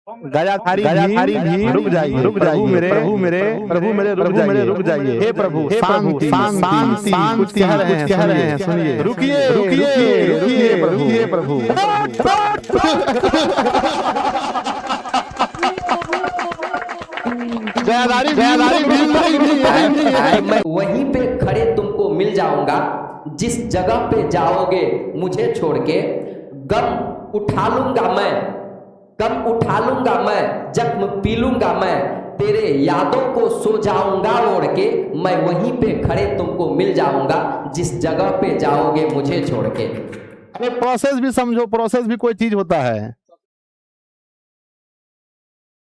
गजाधारी भीम रुक जाइए प्रभु मेरे रुक जाइए। हे प्रभु शांति कुछ कह रहे हैं सुनिए। रुकिए प्रभु। गजाधारी मैं वहीं पे खड़े तुमको मिल जाऊंगा, जिस जगह पे जाओगे मुझे छोड़ के। गम उठा लूंगा मैं, जख्म पी लूंगा मैं, तेरे यादों को सो जाऊंगा ओढ़ के। मैं वहीं पे खड़े तुमको मिल जाऊंगा, जिस जगह पे जाओगे मुझे छोड़ के। अरे प्रोसेस भी समझो, प्रोसेस भी कोई चीज होता है।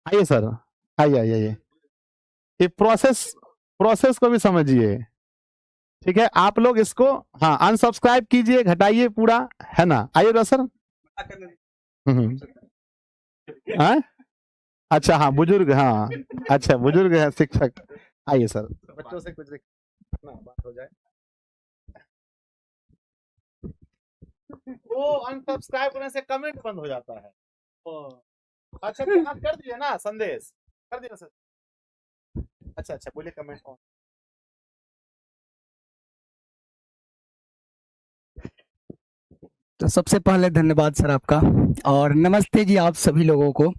आइए सर, आइए ये प्रोसेस को भी समझिए। ठीक है, आप लोग इसको हाँ अनसब्सक्राइब कीजिए, घटाइए पूरा, है ना। आइए सर। हाँ अच्छा, हाँ बुजुर्ग, हाँ अच्छा बुजुर्ग है शिक्षक। आइए सर, बच्चों से कुछ बात हो जाए। वो अनसब्सक्राइब करने से कमेंट बंद हो जाता है। अच्छा आप कर दिए ना, संदेश कर दिया सर। अच्छा बोलिए कमेंट ऑन। तो सबसे पहले धन्यवाद सर आपका, और नमस्ते जी आप सभी लोगों को।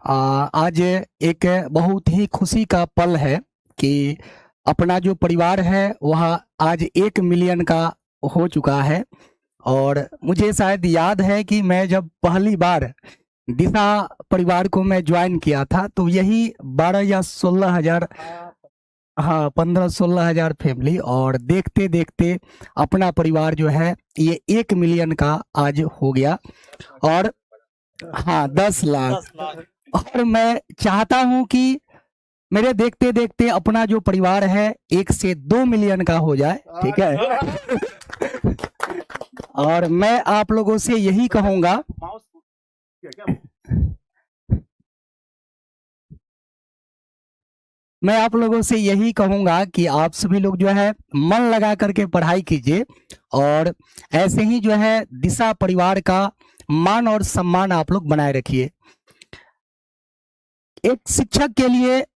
आज एक बहुत ही खुशी का पल है कि अपना जो परिवार है वह आज 1 मिलियन का हो चुका है। और मुझे शायद याद है कि मैं जब पहली बार दिशा परिवार को मैं ज्वाइन किया था तो यही 12 या 16 हजार, हाँ 15-16 हजार फैमिली, और देखते देखते अपना परिवार जो है ये 1 मिलियन का आज हो गया। और हाँ 10 लाख। और मैं चाहता हूं कि मेरे देखते देखते अपना जो परिवार है 1 से 2 मिलियन का हो जाए, ठीक है। और मैं आप लोगों से यही कहूंगा, मैं आप लोगों से यही कहूंगा कि आप सभी लोग जो है मन लगा करके पढ़ाई कीजिए, और ऐसे ही जो है दिशा परिवार का मान और सम्मान आप लोग बनाए रखिए। एक शिक्षक के लिए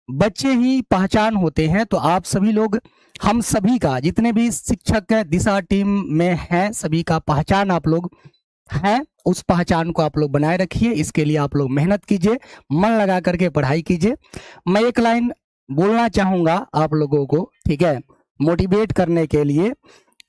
बच्चे ही पहचान होते हैं, तो आप सभी लोग, हम सभी का, जितने भी शिक्षक दिशा टीम में हैं, सभी का पहचान आप लोग हैं, उस पहचान को आप लोग बनाए रखिए। इसके लिए आप लोग मेहनत कीजिए, मन लगा करके पढ़ाई कीजिए। मैं एक लाइन बोलना चाहूंगा आप लोगों को, ठीक है, मोटिवेट करने के लिए,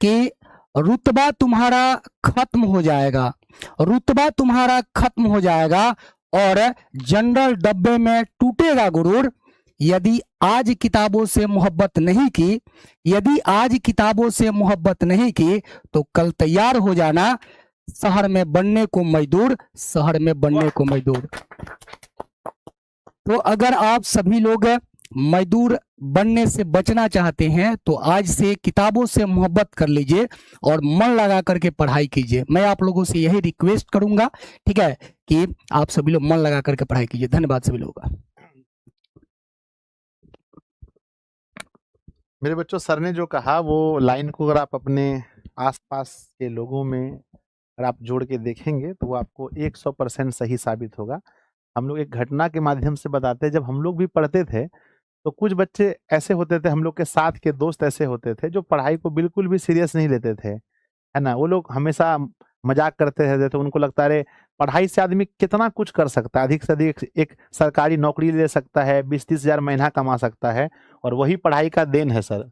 कि रुतबा तुम्हारा खत्म हो जाएगा, रुतबा तुम्हारा खत्म हो जाएगा और जनरल डब्बे में टूटेगा गुरूर। यदि आज किताबों से मोहब्बत नहीं की, यदि आज किताबों से मोहब्बत नहीं की, तो कल तैयार हो जाना शहर में बनने को मजदूर, शहर में बनने को मजदूर। तो अगर आप सभी लोग मजदूर बनने से बचना चाहते हैं तो आज से किताबों से मोहब्बत कर लीजिए और मन लगा करके पढ़ाई कीजिए। मैं आप लोगों से यही रिक्वेस्ट करूंगा, ठीक है, कि आप सभी लोग मन लगा करके पढ़ाई कीजिए। धन्यवाद सभी लोगों का। मेरे बच्चों, सर ने जो कहा वो लाइन को अगर आप अपने आसपास के लोगों में अगर आप जोड़ के देखेंगे तो वो आपको 100% सही साबित होगा। हम लोग एक घटना के माध्यम से बताते हैं। जब हम लोग भी पढ़ते थे तो कुछ बच्चे ऐसे होते थे, हम लोग के साथ के दोस्त ऐसे होते थे जो पढ़ाई को बिल्कुल भी सीरियस नहीं लेते थे, है ना। वो लोग हमेशा मजाक करते रहते थे। उनको लगता है पढ़ाई से आदमी कितना कुछ कर सकता है, अधिक से अधिक एक सरकारी नौकरी ले सकता है, 20-30 हजार महीना कमा सकता है, और वही पढ़ाई का देन है सर,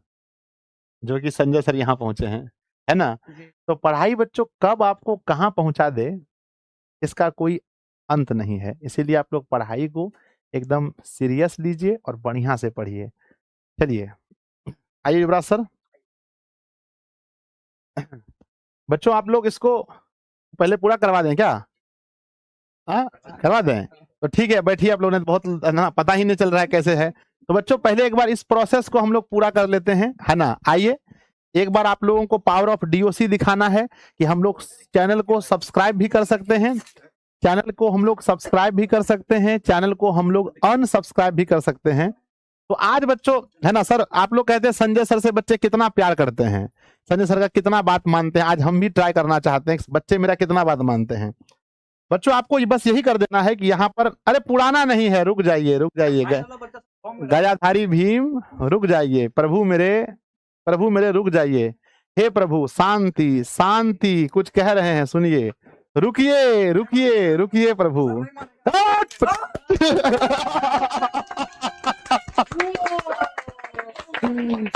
जो कि संजय सर यहाँ पहुंचे हैं, है ना। तो पढ़ाई बच्चों कब आपको कहाँ पहुंचा दे इसका कोई अंत नहीं है। इसीलिए आप लोग पढ़ाई को एकदम सीरियस लीजिए और बढ़िया से पढ़िए। चलिए आइए युवराज सर। बच्चों आप लोग इसको पहले पूरा करवा दें क्या? हाँ करवा दें तो ठीक है, बैठिए। आप लोगों ने बहुत ना पता ही नहीं चल रहा है कैसे है। तो बच्चों पहले एक बार इस प्रोसेस को हम लोग पूरा कर लेते हैं, है ना। आइए एक बार आप लोगों को पावर ऑफ डीओसी दिखाना है कि हम लोग चैनल को सब्सक्राइब भी कर सकते हैं, चैनल को हम लोग सब्सक्राइब भी कर सकते हैं, चैनल को हम लोग अनसब्सक्राइब भी कर सकते हैं। तो आज बच्चों, है ना सर, आप लोग कहते हैं संजय सर से बच्चे कितना प्यार करते हैं, संजय सर का कितना बात मानते हैं। आज हम भी ट्राई करना चाहते हैं बच्चे मेरा कितना बात मानते हैं। बच्चों आपको बस यही कर देना है कि यहाँ पर, अरे पुराना नहीं है, रुक जाइए रुक जाइए, गजाधारी भीम रुक जाइए, प्रभु मेरे रुक जाइए, हे प्रभु शांति शांति, कुछ कह रहे हैं सुनिए, रुकिए रुकिए रुकिए प्रभु।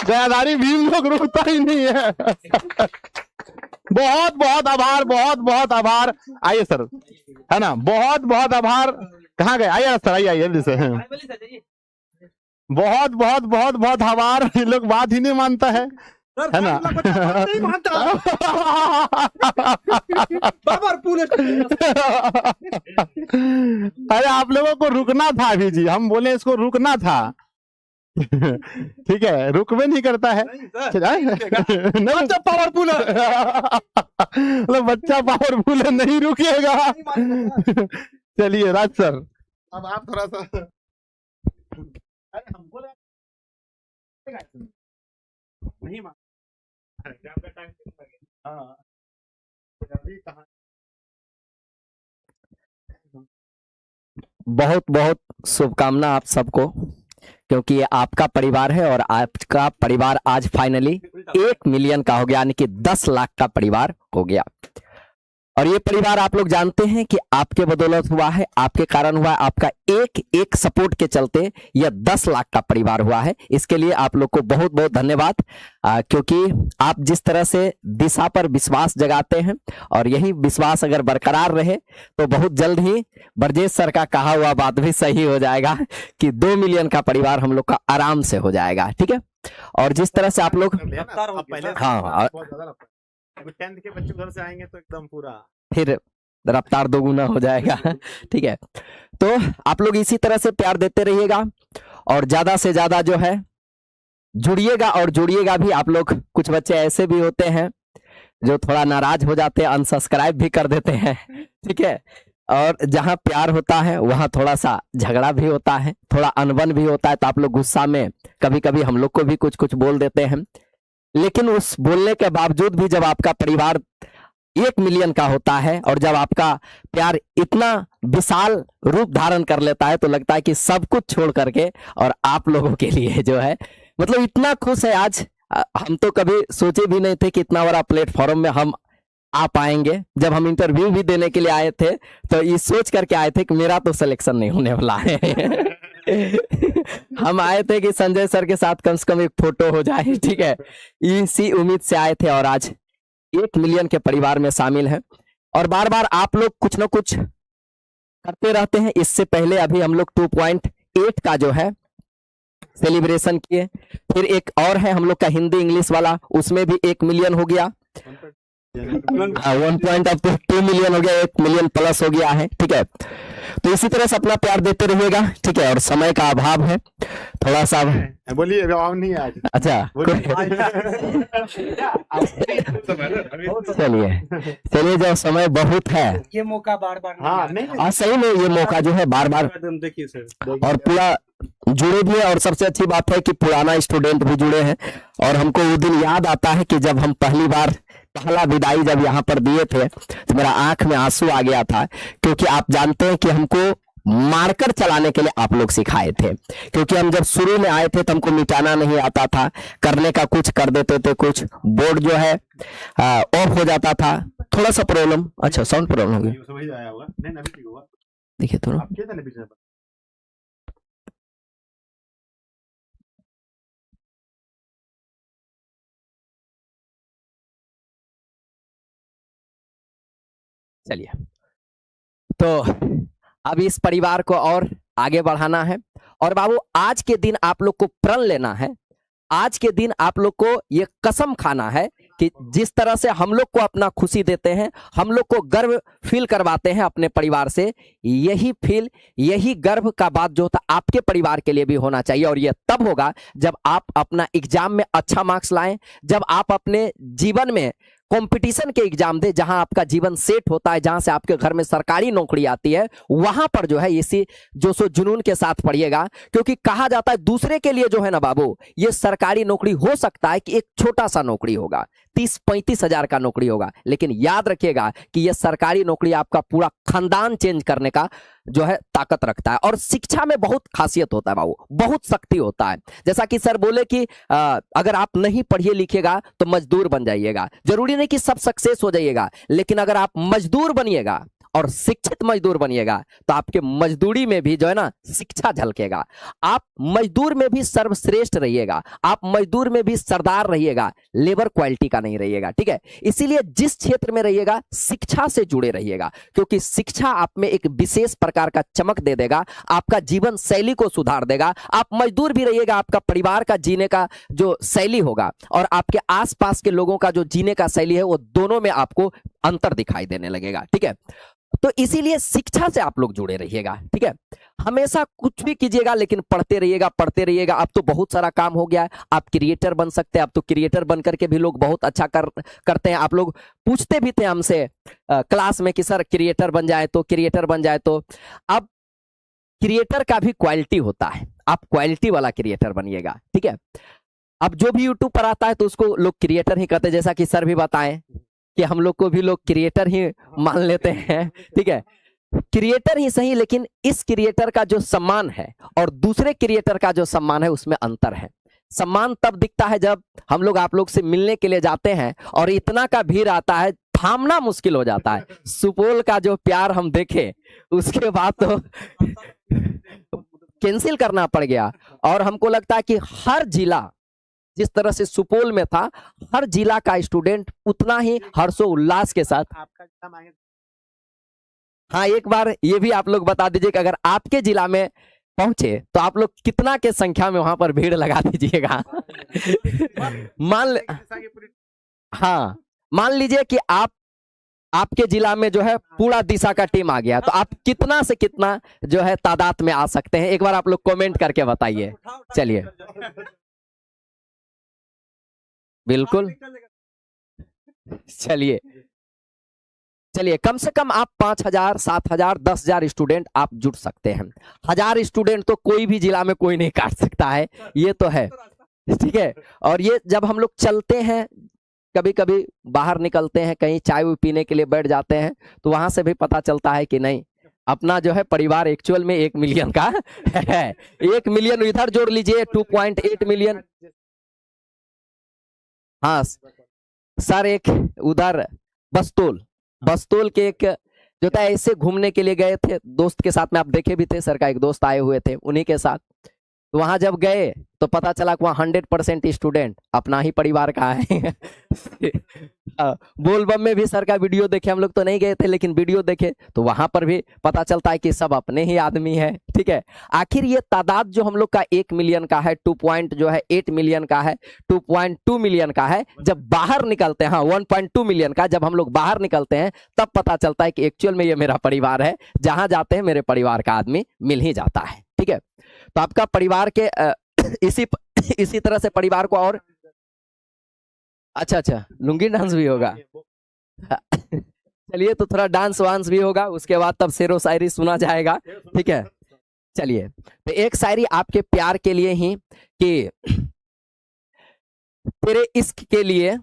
गजाधारी भीम लोग रुकता ही नहीं है। बहुत बहुत आभार, बहुत बहुत आभार। आइए सर, है ना, बहुत बहुत आभार। कहाँ गए, आइए सर, आइए जल्दी से। बहुत बहुत बहुत बहुत आभार। ये लोग बात ही नहीं मानता है ना। नहीं मानता। बार अरे आप लोगों को रुकना था अभी जी, हम बोले इसको रुकना था। ठीक है, रुकवे नहीं करता है। बच्चा पावरफुल है, बच्चा पावरफुल है, नहीं रुकेगा। चलिए राज सर, अब आप थोड़ा सा, अरे हमको नहीं हाँ बहुत बहुत शुभकामना आप सबको, क्योंकि ये आपका परिवार है और आपका परिवार आज फाइनली 1 मिलियन का हो गया, यानी कि 10 लाख का परिवार हो गया। और ये परिवार आप लोग जानते हैं कि आपके बदौलत हुआ है, आपके कारण हुआ है, आपका एक एक सपोर्ट के चलते यह 10 लाख का परिवार हुआ है। इसके लिए आप लोग को बहुत बहुत धन्यवाद, क्योंकि आप जिस तरह से दिशा पर विश्वास जगाते हैं, और यही विश्वास अगर बरकरार रहे तो बहुत जल्द ही ब्रजेश सर का कहा हुआ बात भी सही हो जाएगा कि 2 मिलियन का परिवार हम लोग का आराम से हो जाएगा। ठीक है, और जिस तरह से आप लोग, हाँ, 10th के बच्चे घर से आएंगे तो एकदम पूरा फिर रफ्तार दोगुना हो जाएगा। ठीक है, तो आप लोग इसी तरह से प्यार देते रहिएगा और ज्यादा से ज्यादा जो है जुड़िएगा, और जुड़िएगा भी। आप लोग, कुछ बच्चे ऐसे भी होते हैं जो थोड़ा नाराज हो जाते हैं, अनसब्सक्राइब भी कर देते हैं। ठीक है, और जहां प्यार होता है वहां थोड़ा सा झगड़ा भी होता है, थोड़ा अनबन भी होता है, तो आप लोग गुस्सा में कभी कभी हम लोग को भी कुछ कुछ बोल देते हैं। लेकिन उस बोलने के बावजूद भी जब आपका परिवार 1 मिलियन का होता है और जब आपका प्यार इतना विशाल रूप धारण कर लेता है, तो लगता है कि सब कुछ छोड़ करके और आप लोगों के लिए जो है, मतलब इतना खुश है आज। हम तो कभी सोचे भी नहीं थे कि इतना बड़ा प्लेटफॉर्म में हम आ पाएंगे। जब हम इंटरव्यू भी देने के लिए आए थे तो ये सोच करके आए थे कि मेरा तो सिलेक्शन नहीं होने वाला है। हम आए थे कि संजय सर के साथ कम से कम एक फोटो हो जाए। ठीक है, इसी उम्मीद से आए थे और आज 1 मिलियन के परिवार में शामिल है। और बार बार आप लोग कुछ ना कुछ करते रहते हैं। इससे पहले अभी हम लोग 2.8 का जो है सेलिब्रेशन किए, फिर एक और है हम लोग का हिंदी इंग्लिश वाला, उसमें भी 1 मिलियन हो गया। 1.2 मिलियन हो गया, 1 मिलियन प्लस हो गया है। ठीक है, तो इसी तरह से अपना प्यार देते रहिएगा। ठीक है, और समय का अभाव है थोड़ा सा, बोलिए अभाव नहीं है आज। अच्छा चलिए जब समय बहुत है, ये मौका बार बार हाँ नहीं, सही में ये मौका जो है बार बार, देखिए सर, और पूरा जुड़े भी है। और सबसे अच्छी बात है कि पुराना स्टूडेंट भी जुड़े हैं। और हमको वो दिन याद आता है कि जब हम पहला विदाई जब यहाँ पर दिए थे तो मेरा आंख में आंसू आ गया था, क्योंकि आप जानते हैं कि हमको मार्कर चलाने के लिए आप लोग सिखाए थे। क्योंकि हम जब शुरू में आए थे तो हमको मिटाना नहीं आता था, करने का कुछ कर देते थे, कुछ बोर्ड जो है ऑफ हो जाता था, थोड़ा सा प्रॉब्लम। अच्छा, साउंड प्रॉब्लम हो गया, देखिए थोड़ा। चलिए, तो अब इस परिवार को और आगे बढ़ाना है। और बाबू, आज के दिन आप लोग को प्रण लेना है। आज के दिन आप लोग को ये कसम खाना है कि जिस तरह से हम लोग को अपना खुशी देते हैं, हम लोग को गर्व फील करवाते हैं अपने परिवार से, यही गर्व का बात जो होता है आपके परिवार के लिए भी होना चाहिए। और ये तब होगा जब आप अपना एग्जाम में अच्छा मार्क्स लाएं, जब आप अपने जीवन में कंपटीशन के एग्जाम दे, जहां आपका जीवन सेट होता है, जहां से आपके घर में सरकारी नौकरी आती है, वहां पर जो है इसी जोश और जुनून के साथ पढ़िएगा। क्योंकि कहा जाता है दूसरे के लिए जो है ना बाबू, ये सरकारी नौकरी हो सकता है कि एक छोटा सा नौकरी होगा, 30-35 हजार का नौकरी होगा, लेकिन याद रखिएगा कि यह सरकारी नौकरी आपका पूरा खानदान चेंज करने का जो है ताकत रखता है। और शिक्षा में बहुत खासियत होता है बाबू, बहुत शक्ति होता है। जैसा कि सर बोले कि अगर आप नहीं पढ़िए लिखिएगा तो मजदूर बन जाइएगा। जरूरी नहीं कि सब सक्सेस हो जाइएगा, लेकिन अगर आप मजदूर बनिएगा और शिक्षित मजदूर बनिएगा तो आपके मजदूरी में भी जो है ना शिक्षा झलकेगा। आप मजदूर में भी सर्वश्रेष्ठ रहिएगा, आप मजदूर में भी सरदार रहिएगा, लेबर क्वालिटी का नहीं रहिएगा। ठीक है, इसीलिए जिस क्षेत्र में रहिएगा शिक्षा से जुड़े रहिएगा, क्योंकि शिक्षा आप में एक विशेष प्रकार का चमक दे देगा, आपका जीवन शैली को सुधार देगा। आप मजदूर भी रहिएगा, आपका परिवार का जीने का जो शैली होगा और आपके आसपास के लोगों का जो जीने का शैली है, वो दोनों में आपको अंतर दिखाई देने लगेगा। ठीक है, तो इसीलिए शिक्षा से आप लोग जुड़े रहिएगा। ठीक है, हमेशा कुछ भी कीजिएगा लेकिन पढ़ते रहिएगा, पढ़ते रहिएगा। अब तो बहुत सारा काम हो गया है, आप क्रिएटर बन सकते हैं। अब तो क्रिएटर बन करके भी लोग बहुत अच्छा करते हैं। आप लोग पूछते भी थे हमसे क्लास में कि सर क्रिएटर बन जाए तो, क्रिएटर बन जाए तो। अब क्रिएटर का भी क्वालिटी होता है, आप क्वालिटी वाला क्रिएटर बनिएगा। ठीक है, अब जो भी यूट्यूब पर आता है तो उसको लोग क्रिएटर ही कहते हैं, जैसा कि सर भी बताएं कि हम लोग को भी लोग क्रिएटर ही मान लेते हैं। ठीक है, क्रिएटर ही सही, लेकिन इस क्रिएटर का जो सम्मान है और दूसरे क्रिएटर का जो सम्मान है उसमें अंतर है। सम्मान तब दिखता है जब हम लोग आप लोग से मिलने के लिए जाते हैं और इतना का भीड़ आता है, थामना मुश्किल हो जाता है। सुपौल का जो प्यार हम देखे उसके बाद तो कैंसिल करना पड़ गया। और हमको लगता है कि हर जिला जिस तरह से सुपौल में था, हर जिला का स्टूडेंट उतना ही हर्षोल्लास के साथ हाँ, एक बार ये भी आप लोग बता दीजिए कि अगर आपके जिला में पहुंचे तो आप लोग कितना के संख्या में वहां पर भीड़ लगा दीजिएगा। हाँ, मान लीजिए कि आपके जिला में जो है पूरा दिशा का टीम आ गया, तो आप कितना से कितना जो है तादाद में आ सकते हैं, एक बार आप लोग कमेंट करके बताइए। चलिए, बिल्कुल, चलिए चलिए, कम से कम आप 5,000, 7,000, 10,000 स्टूडेंट आप जुट सकते हैं। 1000 स्टूडेंट तो कोई भी जिला में कोई नहीं काट सकता है, ये तो है। ठीक है, और ये जब हम लोग चलते हैं, कभी कभी बाहर निकलते हैं, कहीं चाय पीने के लिए बैठ जाते हैं, तो वहां से भी पता चलता है कि नहीं, अपना जो है परिवार एक्चुअल में 1 मिलियन का है। 1 मिलियन इधर जोड़ लीजिए, 2.8 मिलियन। हाँ सर, एक उधर बस्तोल के एक जो था, ऐसे घूमने के लिए गए थे दोस्त के साथ में, आप देखे भी थे, सर का एक दोस्त आए हुए थे, उन्हीं के साथ। तो वहां जब गए तो पता चला कि वहाँ 100% स्टूडेंट अपना ही परिवार का है। बोलबम में भी सर का वीडियो देखे, हम लोग तो नहीं गए थे लेकिन वीडियो देखे, तो वहां पर भी पता चलता है कि सब अपने ही आदमी है। ठीक है, आखिर ये तादाद जो हम लोग का 1 मिलियन का है, 2.8 मिलियन का है, 2.2 मिलियन का है, जब बाहर निकलते हैं, हाँ 1.2 मिलियन का जब हम लोग बाहर निकलते हैं तब पता चलता है कि एक्चुअल में ये मेरा परिवार है। जहां जाते हैं मेरे परिवार का आदमी मिल ही जाता है। ठीक है, तो आपका परिवार के इसी तरह से परिवार को और अच्छा लुंगी डांस भी होगा। चलिए, तो थोड़ा डांस वांस भी होगा, उसके बाद तब शेरो शायरी सुना जाएगा। ठीक है, चलिए, तो एक शायरी आपके प्यार के लिए ही कि तेरे इश्क के लिए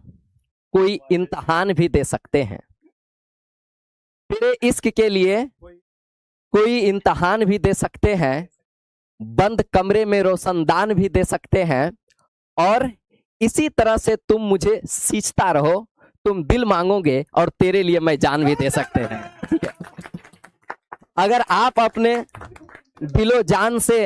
कोई इम्तिहान भी दे सकते हैं, तेरे इश्क के लिए कोई इम्तिहान भी दे सकते हैं, बंद कमरे में रोशनदान भी दे सकते हैं, और इसी तरह से तुम मुझे सींचता रहो, तुम दिल मांगोगे और तेरे लिए मैं जान भी दे सकते हैं। अगर आप अपने दिलो जान से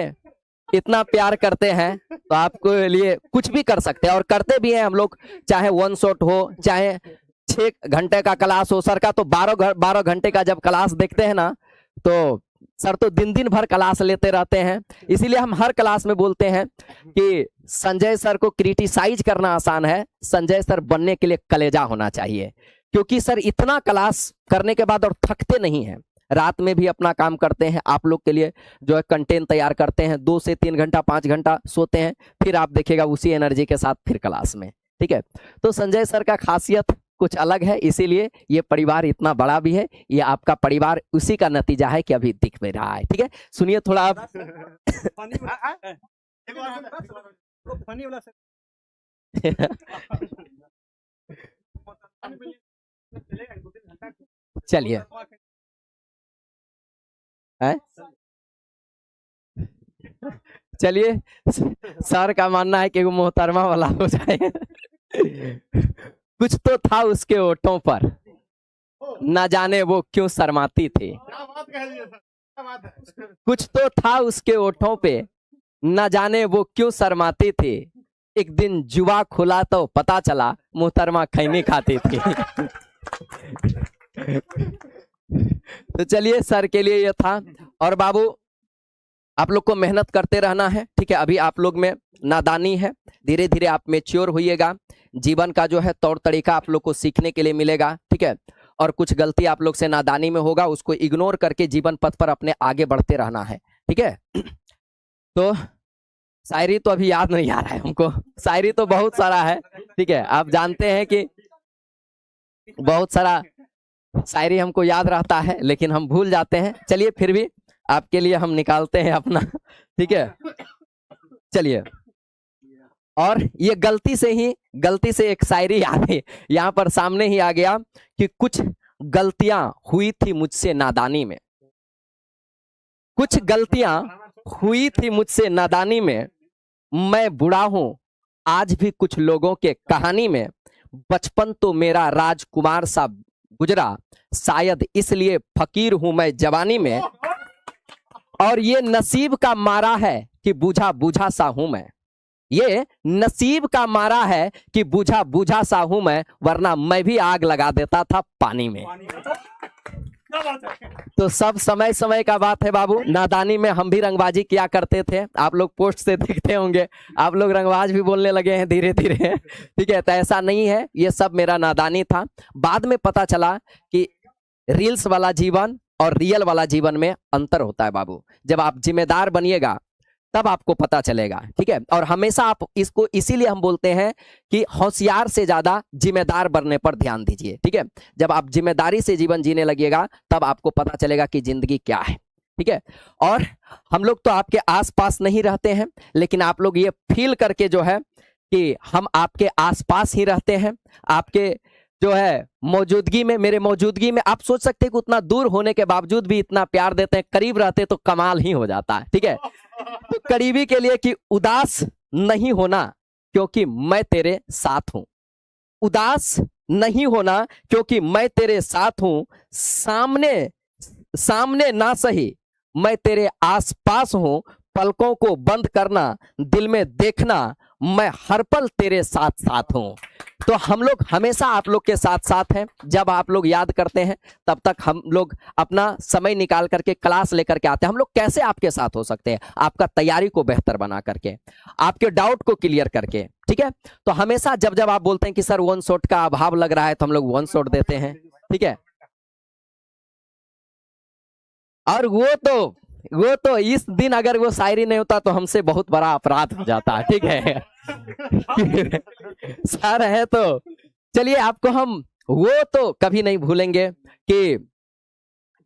इतना प्यार करते हैं तो आपको लिए कुछ भी कर सकते हैं, और करते भी हैं हम लोग। चाहे 1 शॉट हो, चाहे 6 घंटे का क्लास हो, सर का तो 12 घंटे का जब क्लास देखते हैं ना, तो सर तो दिन भर क्लास लेते रहते हैं। इसीलिए हम हर क्लास में बोलते हैं कि संजय सर को क्रिटिसाइज करना आसान है, संजय सर बनने के लिए कलेजा होना चाहिए। क्योंकि सर इतना क्लास करने के बाद और थकते नहीं हैं, रात में भी अपना काम करते हैं, आप लोग के लिए जो है कंटेंट तैयार करते हैं, 2 से 3 घंटा 5 घंटा सोते हैं, फिर आप देखिएगा उसी एनर्जी के साथ फिर क्लास में। ठीक है, तो संजय सर का खासियत कुछ अलग है, इसीलिए ये परिवार इतना बड़ा भी है। ये आपका परिवार उसी का नतीजा है कि अभी दिख में रहा है। ठीक है, सुनिए थोड़ा आप। चलिए, चलिए, सर का मानना है कि वो मोहतरमा वाला हो जाए। कुछ तो था उसके होठों पर, न जाने वो क्यों शर्माती थी। कुछ तो था उसके होठों पे, न जाने वो क्यों शर्माती थी। एक दिन जुआ खुला तो पता चला मोहतरमा खैनी खाती थी। तो चलिए, सर के लिए ये था। और बाबू, आप लोग को मेहनत करते रहना है। ठीक है, अभी आप लोग में नादानी है, धीरे धीरे आप मैच्योर होइएगा। जीवन का जो है तौर तरीका आप लोग को सीखने के लिए मिलेगा। ठीक है, और कुछ गलती आप लोग से नादानी में होगा, उसको इग्नोर करके जीवन पथ पर अपने आगे बढ़ते रहना है। ठीक है, तो शायरी तो अभी याद नहीं आ रहा है हमको, शायरी तो बहुत सारा है। ठीक है, आप जानते हैं कि बहुत सारा शायरी हमको याद रहता है, लेकिन हम भूल जाते हैं। चलिए, फिर भी आपके लिए हम निकालते हैं अपना। ठीक है, चलिए। और ये गलती से एक शायरी आ गई, यहाँ पर सामने ही आ गया कि कुछ गलतियां हुई थी मुझसे नादानी में, कुछ गलतियां हुई थी मुझसे नादानी में। मैं बूढ़ा हूं आज भी कुछ लोगों के कहानी में। बचपन तो मेरा राजकुमार सा गुजरा, शायद इसलिए फकीर हूं मैं जवानी में। और ये नसीब का मारा है कि बूझा बूझा सा हूं मैं। ये नसीब का मारा है कि बूझा बूझा सा हूं मैं, वरना मैं भी आग लगा देता था पानी में। तो सब समय समय का बात है बाबू। नादानी में हम भी रंगबाजी किया करते थे, आप लोग पोस्ट से देखते होंगे, आप लोग रंगबाज भी बोलने लगे हैं धीरे धीरे। ठीक है, तो ऐसा नहीं है, ये सब मेरा नादानी था। बाद में पता चला कि रील्स वाला जीवन और रियल वाला जीवन में अंतर होता है बाबू। जब आप जिम्मेदार बनिएगा तब आपको पता चलेगा। ठीक है, और हमेशा आप इसको, इसीलिए हम बोलते हैं कि होशियार से ज्यादा जिम्मेदार बनने पर ध्यान दीजिए। ठीक है, जब आप जिम्मेदारी से जीवन जीने लगिएगा तब आपको पता चलेगा कि जिंदगी क्या है। ठीक है, और हम लोग तो आपके आसपास नहीं रहते हैं, लेकिन आप लोग ये फील करके जो है कि हम आपके आसपास ही रहते हैं, आपके जो है मौजूदगी में, मेरे मौजूदगी में। आप सोच सकते हैं कि उतना दूर होने के बावजूद भी इतना प्यार देते हैं, करीब रहते तो कमाल ही हो जाता है। ठीक है, तो करीबी के लिए कि उदास नहीं होना क्योंकि मैं तेरे साथ हूं, उदास नहीं होना क्योंकि मैं तेरे साथ हूं। सामने सामने ना सही मैं तेरे आसपास हूं। पलकों को बंद करना, दिल में देखना, मैं हर पल तेरे साथ साथ हूं। तो हम लोग हमेशा आप लोग के साथ साथ हैं। जब आप लोग याद करते हैं तब तक हम लोग अपना समय निकाल करके क्लास लेकर के आते हैं। हम लोग कैसे आपके साथ हो सकते हैं? आपका तैयारी को बेहतर बना करके, आपके डाउट को क्लियर करके। ठीक है, तो हमेशा जब जब आप बोलते हैं कि सर वन शॉट का अभाव लग रहा है, तो हम लोग वन शॉट देते हैं। ठीक है, और वो तो इस दिन अगर वो शायरी नहीं होता तो हमसे बहुत बड़ा अपराध हो जाता। ठीक है, सर है तो चलिए, आपको हम वो तो कभी नहीं भूलेंगे कि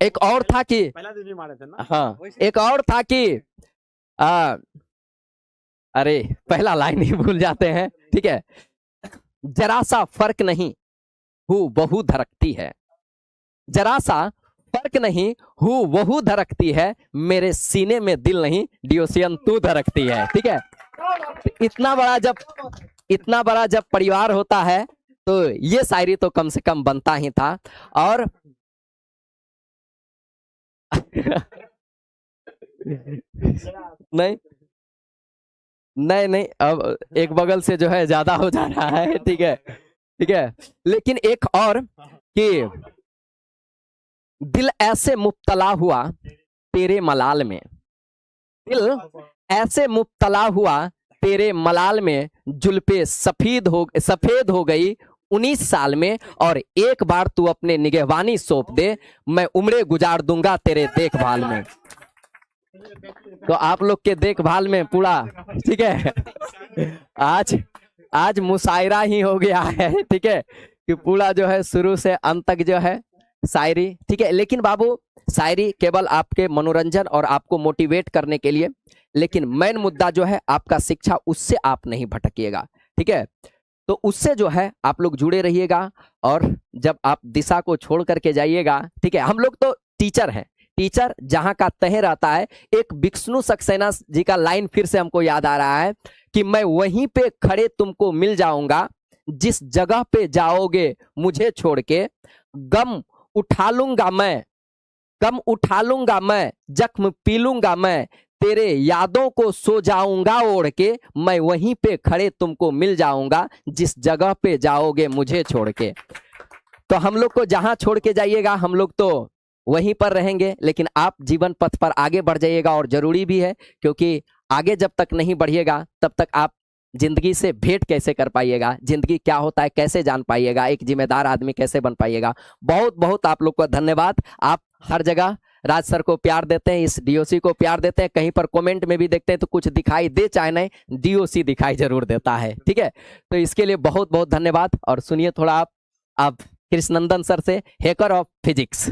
एक और था कि पहला दिन भी मारे थे ना। हाँ, एक और था कि अरे पहला लाइन ही भूल जाते हैं। ठीक है, जरा सा फर्क नहीं हूँ बहु धड़कती है, जरा सा फर्क नहीं हूँ वहू धड़कती है, मेरे सीने में दिल नहीं डियोसियन तू धड़कती है। ठीक है, इतना बड़ा जब परिवार होता है तो ये शायरी तो कम से कम बनता ही था। और नहीं, अब एक बगल से जो है ज्यादा हो जा रहा है। ठीक है, लेकिन एक और कि दिल ऐसे मुब्तला हुआ तेरे मलाल में, दिल ऐसे मुब्तला हुआ तेरे मलाल में, जुल्फे सफेद हो गई 19 साल में। और एक बार तू अपने निगहबानी सौंप दे, मैं उम्रें गुजार दूंगा तेरे देखभाल में। तो आप लोग के देखभाल में पूरा, ठीक है, आज मुशायरा ही हो गया है। ठीक है, कि पूरा जो है शुरू से अंत तक जो है शायरी, ठीक है। लेकिन बाबू शायरी केवल आपके मनोरंजन और आपको मोटिवेट करने के लिए, लेकिन मेन मुद्दा जो है आपका शिक्षा, उससे आप नहीं भटकिएगा, ठीक है। तो उससे जो है आप लोग जुड़े रहिएगा, और जब आप दिशा को छोड़ करके जाइएगा, ठीक है। हम लोग तो टीचर हैं, टीचर जहां का तह रहता है। एक विष्णु सक्सेना जी का लाइन फिर से हमको याद आ रहा है कि मैं वहीं पे खड़े तुमको मिल जाऊंगा, जिस जगह पे जाओगे मुझे छोड़ के, गम उठा लूंगा मैं, गम उठा लूंगा मैं, जख्म पी लूंगा मैं, तेरे यादों को सो जाऊंगा ओढ़ के, मैं वहीं पे खड़े तुमको मिल जाऊंगा, जिस जगह पे जाओगे मुझे छोड़ के। तो हम लोग को जहां छोड़ के जाइएगा हम लोग तो वहीं पर रहेंगे, लेकिन आप जीवन पथ पर आगे बढ़ जाइएगा, और जरूरी भी है, क्योंकि आगे जब तक नहीं बढ़िएगा तब तक आप जिंदगी से भेंट कैसे कर पाइएगा, जिंदगी क्या होता है कैसे जान पाइएगा, एक जिम्मेदार आदमी कैसे बन पाइएगा। बहुत बहुत आप लोग को धन्यवाद। आप हर जगह राज सर को प्यार देते हैं, इस डीओसी को प्यार देते हैं, कहीं पर कमेंट में भी देखते हैं तो कुछ दिखाई दे चाहे नहीं, डीओसी दिखाई जरूर देता है, ठीक है। तो इसके लिए बहुत बहुत धन्यवाद। और सुनिए थोड़ा आप कृष्णनंदन सर से, हैकर ऑफ फिजिक्स।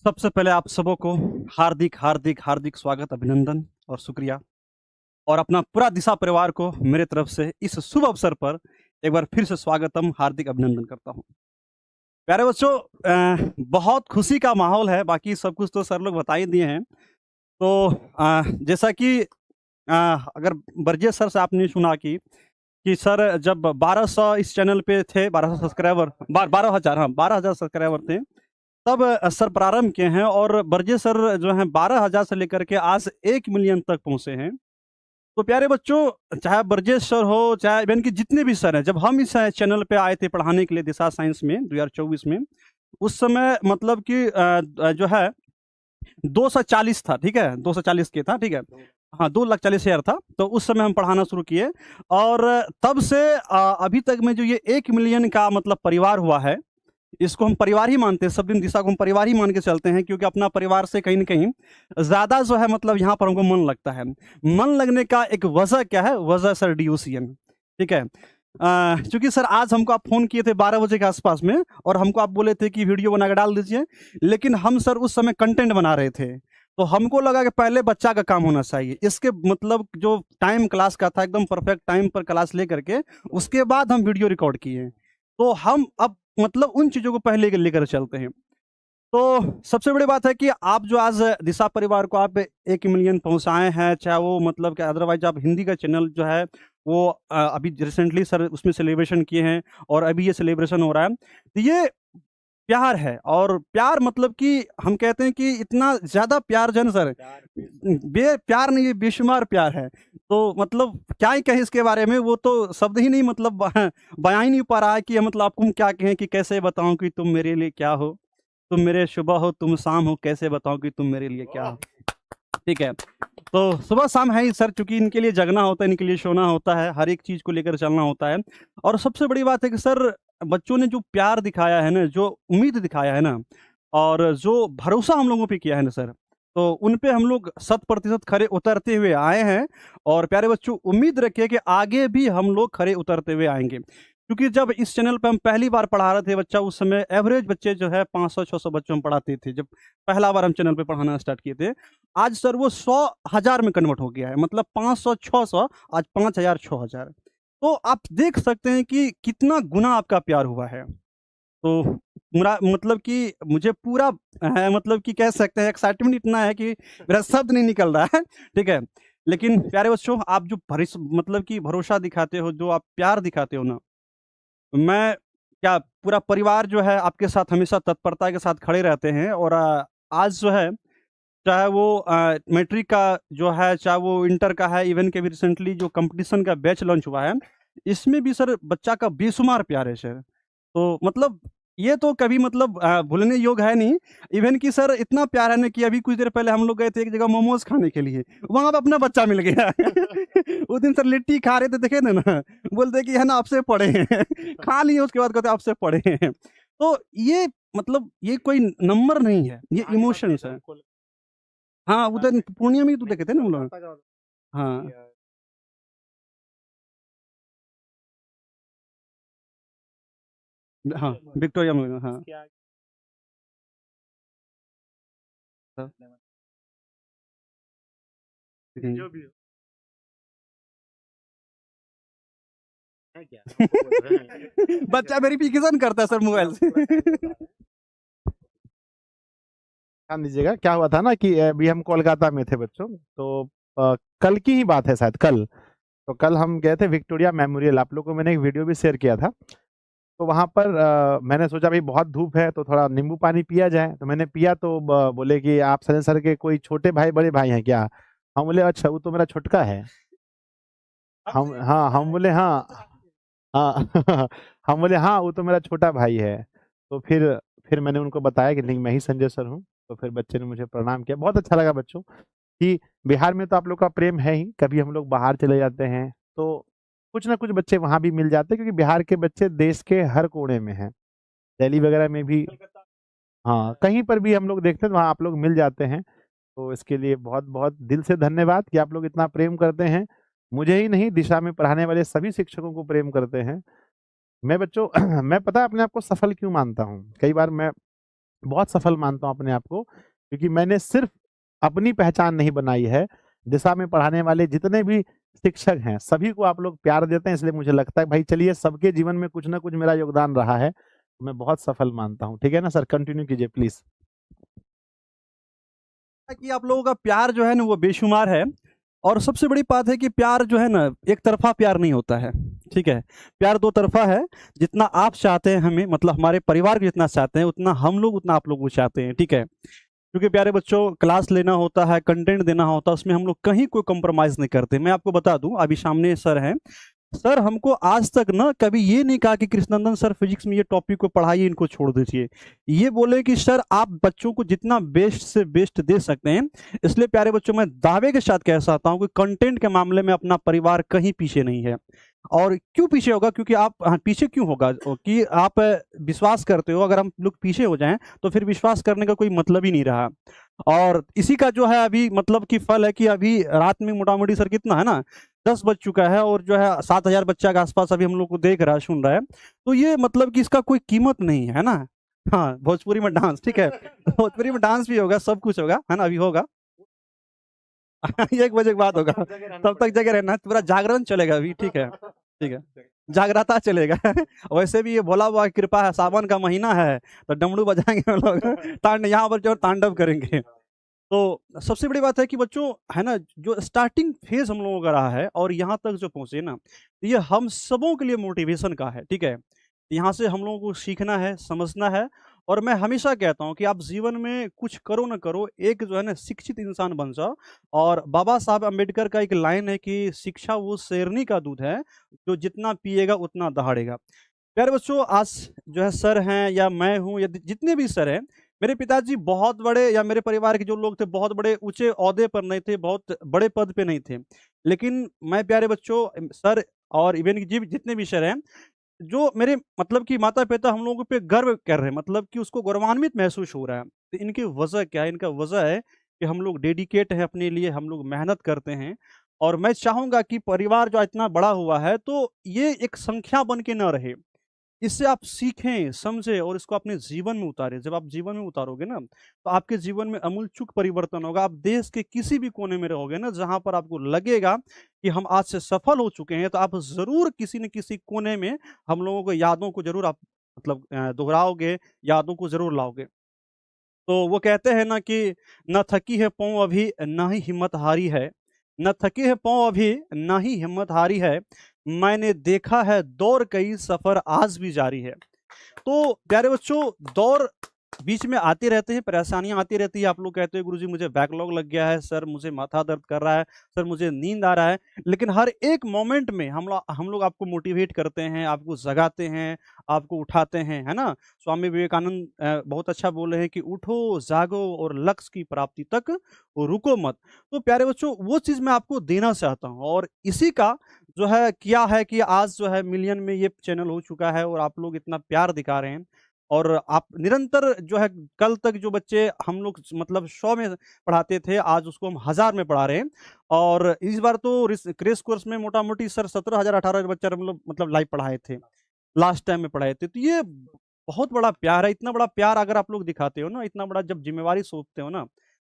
सबसे पहले आप सबों को हार्दिक हार्दिक हार्दिक स्वागत, अभिनंदन और शुक्रिया, और अपना पूरा दिशा परिवार को मेरे तरफ से इस शुभ अवसर पर एक बार फिर से स्वागतम, हार्दिक अभिनंदन करता हूं। प्यारे बच्चों, बहुत खुशी का माहौल है, बाकी सब कुछ तो सर लोग बता ही दिए हैं। तो जैसा कि अगर बरजेश सर से आपने सुना कि सर जब 1200 इस चैनल पे थे, 1200 सब्सक्राइबर, 12,000, हाँ 12,000 सब्सक्राइबर थे, तब सर प्रारंभ किए हैं, और बरजे सर जो हैं 12,000 से लेकर के आज 1 मिलियन तक पहुंचे हैं। तो प्यारे बच्चों, चाहे बरजेश सर हो, चाहे इवन कि जितने भी सर हैं, जब हम इस चैनल पे आए थे पढ़ाने के लिए दिशा साइंस में 2024 में, उस समय मतलब कि जो है 240 था, ठीक है, 240 के था, ठीक है, हाँ 2,40,000 था। तो उस समय हम पढ़ाना शुरू किए, और तब से अभी तक में जो ये 1 मिलियन का मतलब परिवार हुआ है, इसको हम परिवार ही मानते हैं। सब दिन दिशा को हम परिवार ही मान के चलते हैं, क्योंकि अपना परिवार से कहीं ना कहीं ज्यादा जो है मतलब यहाँ पर हमको मन लगता है। मन लगने का एक वजह क्या है? वजह सर DOCN, ठीक है। क्योंकि सर आज हमको आप फोन किए थे 12 बजे के आसपास में, और हमको आप बोले थे कि वीडियो बना के डाल दीजिए, लेकिन हम सर उस समय कंटेंट बना रहे थे, तो हमको लगा कि पहले बच्चा का काम होना चाहिए। इसके मतलब जो टाइम क्लास का था, एकदम परफेक्ट टाइम पर क्लास ले करके उसके बाद हम वीडियो रिकॉर्ड किए। तो हम अब मतलब उन चीज़ों को पहले लेकर चलते हैं। तो सबसे बड़ी बात है कि आप जो आज दिशा परिवार को आप 1 मिलियन पहुंचाए हैं, चाहे वो मतलब कि अदरवाइज आप हिंदी का चैनल जो है वो अभी रिसेंटली सर उसमें सेलिब्रेशन किए हैं, और अभी ये सेलिब्रेशन हो रहा है, तो ये प्यार है। और प्यार मतलब कि हम कहते हैं कि इतना ज़्यादा प्यार जन सर, प्यार नहीं, बेशुमार प्यार है। तो मतलब क्या ही कहें इसके बारे में, वो तो शब्द ही नहीं मतलब बयां ही नहीं पा रहा है कि मतलब आपको हम क्या कहें, कि कैसे बताऊं कि तुम मेरे लिए क्या हो, तुम मेरे सुबह हो तुम शाम हो, कैसे बताऊं कि तुम मेरे लिए क्या हो, ठीक है। तो सुबह शाम है ही सर, चूंकि इनके लिए जगना होता है, इनके लिए सोना होता है, हर एक चीज़ को लेकर चलना होता है। और सबसे बड़ी बात है कि सर बच्चों ने जो प्यार दिखाया है ना, जो उम्मीद दिखाया है ना, और जो भरोसा हम लोगों पे किया है ना सर, तो उन पे हम लोग 100% खरे उतरते हुए आए हैं। और प्यारे बच्चों, उम्मीद रखिए कि आगे भी हम लोग खरे उतरते हुए आएंगे, क्योंकि जब इस चैनल पे हम पहली बार पढ़ा रहे थे बच्चा, उस समय एवरेज बच्चे जो है 500-600 बच्चों में पढ़ाते थे, जब पहला बार हम चैनल पे पढ़ाना स्टार्ट किए थे। आज सर वो 100,000 में कन्वर्ट हो गया है, मतलब 500-600, आज 5,000-6,000। तो आप देख सकते हैं कि कितना गुना आपका प्यार हुआ है। तो मेरा मतलब कि मुझे पूरा मतलब कि कह सकते हैं एक्साइटमेंट इतना है कि मेरा शब्द नहीं निकल रहा है, ठीक है। लेकिन प्यारे बच्चों, आप जो मतलब कि भरोसा दिखाते हो, जो आप प्यार दिखाते हो ना, मैं क्या पूरा परिवार जो है आपके साथ हमेशा तत्परता के साथ खड़े रहते हैं। और आज जो है, चाहे वो मैट्रिक का जो है, चाहे वो इंटर का है, इवन के भी रिसेंटली जो कंपटीशन का बैच लॉन्च हुआ है, इसमें भी सर बच्चा का बेशुमार प्यार है सर। तो मतलब ये तो कभी मतलब भूलने योग्य है नहीं। इवन कि सर इतना प्यार है ना कि अभी कुछ देर पहले हम लोग गए थे एक जगह मोमोज खाने के लिए, वहां पे अपना बच्चा मिल गया। उस दिन सर लिट्टी खा रहे थे, देखे थे ना, बोलते कि है ना आपसे पढ़े हैं। खा लिए, उसके बाद कहते आपसे पढ़े हैं। तो ये मतलब ये कोई नंबर नहीं है, ये इमोशंस है। हाँ, उधर पूर्णिया में ही तो देखे थे ना हम लोग। हाँ, हाँ, विक्टोरिया में, हाँ। हाँ, जो भी हो है क्या हमको बोल रहे हैं बच्चा वेरिफिकेशन करता है सर मोबाइल से। ध्यान दीजिएगा क्या हुआ था ना कि अभी हम कोलकाता में थे बच्चों, तो कल की ही बात है शायद कल। तो कल हम गए थे विक्टोरिया मेमोरियल, आप लोगों को मैंने एक वीडियो भी शेयर किया था। तो वहाँ पर मैंने सोचा भाई बहुत धूप है तो थोड़ा नींबू पानी पिया जाए, तो मैंने पिया तो बोले कि आप संजय सर के कोई छोटे भाई बड़े भाई हैं क्या? हम बोले अच्छा वो तो मेरा छोटका है। हम बोले हाँ हाँ हम बोले हाँ वो तो मेरा छोटा भाई है। तो फिर मैंने उनको बताया कि नहीं मैं ही संजय सर हूँ। तो फिर बच्चे ने मुझे प्रणाम किया, बहुत अच्छा लगा बच्चों कि बिहार में तो आप लोग का प्रेम है ही। कभी हम लोग बाहर चले जाते हैं तो कुछ ना कुछ बच्चे वहाँ भी मिल जाते हैं, क्योंकि बिहार के बच्चे देश के हर कोने में हैं, दिल्ली वगैरह में भी, हाँ कहीं पर भी हम लोग देखते हैं तो वहाँ आप लोग मिल जाते हैं। तो इसके लिए बहुत बहुत दिल से धन्यवाद कि आप लोग इतना प्रेम करते हैं। मुझे ही नहीं, दिशा में पढ़ाने वाले सभी शिक्षकों को प्रेम करते हैं। मैं बच्चों मैं पता है अपने आप को सफल क्यों मानता हूँ, कई बार मैं बहुत सफल मानता हूँ अपने आप को, क्योंकि मैंने सिर्फ अपनी पहचान नहीं बनाई है, दिशा में पढ़ाने वाले जितने भी शिक्षक हैं सभी को आप लोग प्यार देते हैं, इसलिए मुझे लगता है भाई चलिए सबके जीवन में कुछ ना कुछ मेरा योगदान रहा है, तो मैं बहुत सफल मानता हूँ। ठीक है ना सर, कंटिन्यू कीजिए प्लीज। कि आप लोगों का प्यार जो है ना वो बेशुमार है। और सबसे बड़ी बात है कि प्यार जो है ना एक तरफा प्यार नहीं होता है, ठीक है। प्यार दो तरफा है। जितना आप चाहते हैं हमें, मतलब हमारे परिवार को जितना चाहते हैं उतना हम लोग उतना आप लोग को चाहते हैं, ठीक है। क्योंकि प्यारे बच्चों क्लास लेना होता है, कंटेंट देना होता है, उसमें हम लोग कहीं कोई कॉम्प्रोमाइज नहीं करते। मैं आपको बता दूं, अभी सामने सर हैं, सर हमको आज तक ना कभी ये नहीं कहा कि कृष्णनंदन सर फिजिक्स में ये टॉपिक को पढ़ाइए, इनको छोड़ दीजिए। ये बोले कि सर आप बच्चों को जितना बेस्ट से बेस्ट दे सकते हैं। इसलिए प्यारे बच्चों मैं दावे के साथ कह सकता हूं कि कंटेंट के मामले में अपना परिवार कहीं पीछे नहीं है। और क्यों पीछे होगा? क्योंकि आप, हाँ, पीछे क्यों होगा कि आप विश्वास करते हो। अगर हम लोग पीछे हो जाएं तो फिर विश्वास करने का कोई मतलब ही नहीं रहा। और इसी का जो है अभी मतलब कि फल है कि अभी रात में मोटा मोटी सर कितना है ना 10 बज चुका है, और जो है 7,000 बच्चा के आसपास अभी हम लोग को देख रहा है, सुन रहा है। तो ये मतलब कि इसका कोई कीमत नहीं है ना। हाँ, भोजपुरी में डांस, ठीक है। भोजपुरी में डांस भी होगा, सब कुछ होगा, है ना, अभी होगा। 1 बजे के बाद होगा, तब तक जगह रहना, पूरा जागरण चलेगा अभी, ठीक है, ठीक है, जागराता चलेगा। वैसे भी ये भोला बाबा की कृपा है, सावन का महीना है तो डमरू बजाएंगे हम लोग, यहाँ पर जो तांडव करेंगे। तो सबसे बड़ी बात है कि बच्चों, है ना, जो स्टार्टिंग फेज हम लोगों का रहा है और यहाँ तक जो पहुंचे ना, ये हम सबों के लिए मोटिवेशन का है, ठीक है। यहाँ से हम लोगों को सीखना है, समझना है। और मैं हमेशा कहता हूँ कि आप जीवन में कुछ करो ना करो, एक जो है ना शिक्षित इंसान बन जाओ। और बाबा साहब अम्बेडकर का एक लाइन है कि शिक्षा वो शेरनी का दूध है जो जितना पिएगा उतना दहाड़ेगा। प्यारे बच्चों, आज जो है सर हैं या मैं हूँ या जितने भी सर हैं, मेरे पिताजी बहुत बड़े, या मेरे परिवार के जो लोग थे बहुत बड़े ऊंचे ओहदे पर नहीं थे, बहुत बड़े पद पे नहीं थे। लेकिन मैं प्यारे बच्चों सर और इवन जी जितने भी सर हैं, जो मेरे मतलब कि माता पिता हम लोगों पे गर्व कर रहे हैं, मतलब कि उसको गौरवान्वित महसूस हो रहा है। तो इनकी वजह क्या है? इनका वजह है कि हम लोग डेडिकेट हैं अपने लिए, हम लोग मेहनत करते हैं। और मैं चाहूंगा कि परिवार जो इतना बड़ा हुआ है तो ये एक संख्या बन के न रहे। इससे आप सीखें, समझें और इसको अपने जीवन में उतारें। जब आप जीवन में उतारोगे ना, तो आपके जीवन में अमूलचूल परिवर्तन होगा। आप देश के किसी भी कोने में रहोगे ना, जहाँ पर आपको लगेगा कि हम आज से सफल हो चुके हैं, तो आप ज़रूर किसी न किसी कोने में हम लोगों को यादों को ज़रूर आप मतलब दोहराओगे, यादों को ज़रूर लाओगे। तो वो कहते हैं ना कि न थकी है पाँव अभी, ना ही हिम्मत हारी है। न थकी है पाँव अभी, ना ही हिम्मत हारी है। मैंने देखा है दौर कई, सफ़र आज भी जारी है। तो प्यारे बच्चों, दौर बीच में आते रहते हैं, परेशानियां आती रहती है। आप लोग कहते हो गुरुजी मुझे बैकलॉग लग गया है, सर मुझे माथा दर्द कर रहा है, सर मुझे नींद आ रहा है। लेकिन हर एक मोमेंट में हम लोग आपको मोटिवेट करते हैं, आपको जगाते हैं, आपको उठाते हैं, है ना। स्वामी विवेकानंद बहुत अच्छा बोले हैं कि उठो, जागो और लक्ष्य की प्राप्ति तक रुको मत। तो प्यारे बच्चों, वो चीज़ मैं आपको देना चाहता हूँ। और इसी का जो है क्या है कि आज जो है मिलियन में ये चैनल हो चुका है और आप लोग इतना प्यार दिखा रहे हैं। और आप निरंतर जो है, कल तक जो बच्चे हम लोग मतलब 100 में पढ़ाते थे, आज उसको हम 1000 में पढ़ा रहे हैं। और इस बार तो क्रेश कोर्स में मोटा-मोटी सर 17,000 18,000 बच्चा हम लोग मतलब लाइव पढ़ाए थे, लास्ट टाइम में पढ़ाए थे। तो ये बहुत बड़ा प्यार है, इतना बड़ा प्यार अगर आप लोग दिखाते हो ना, इतना बड़ा जब ज़िम्मेवारी सौंपते हो ना,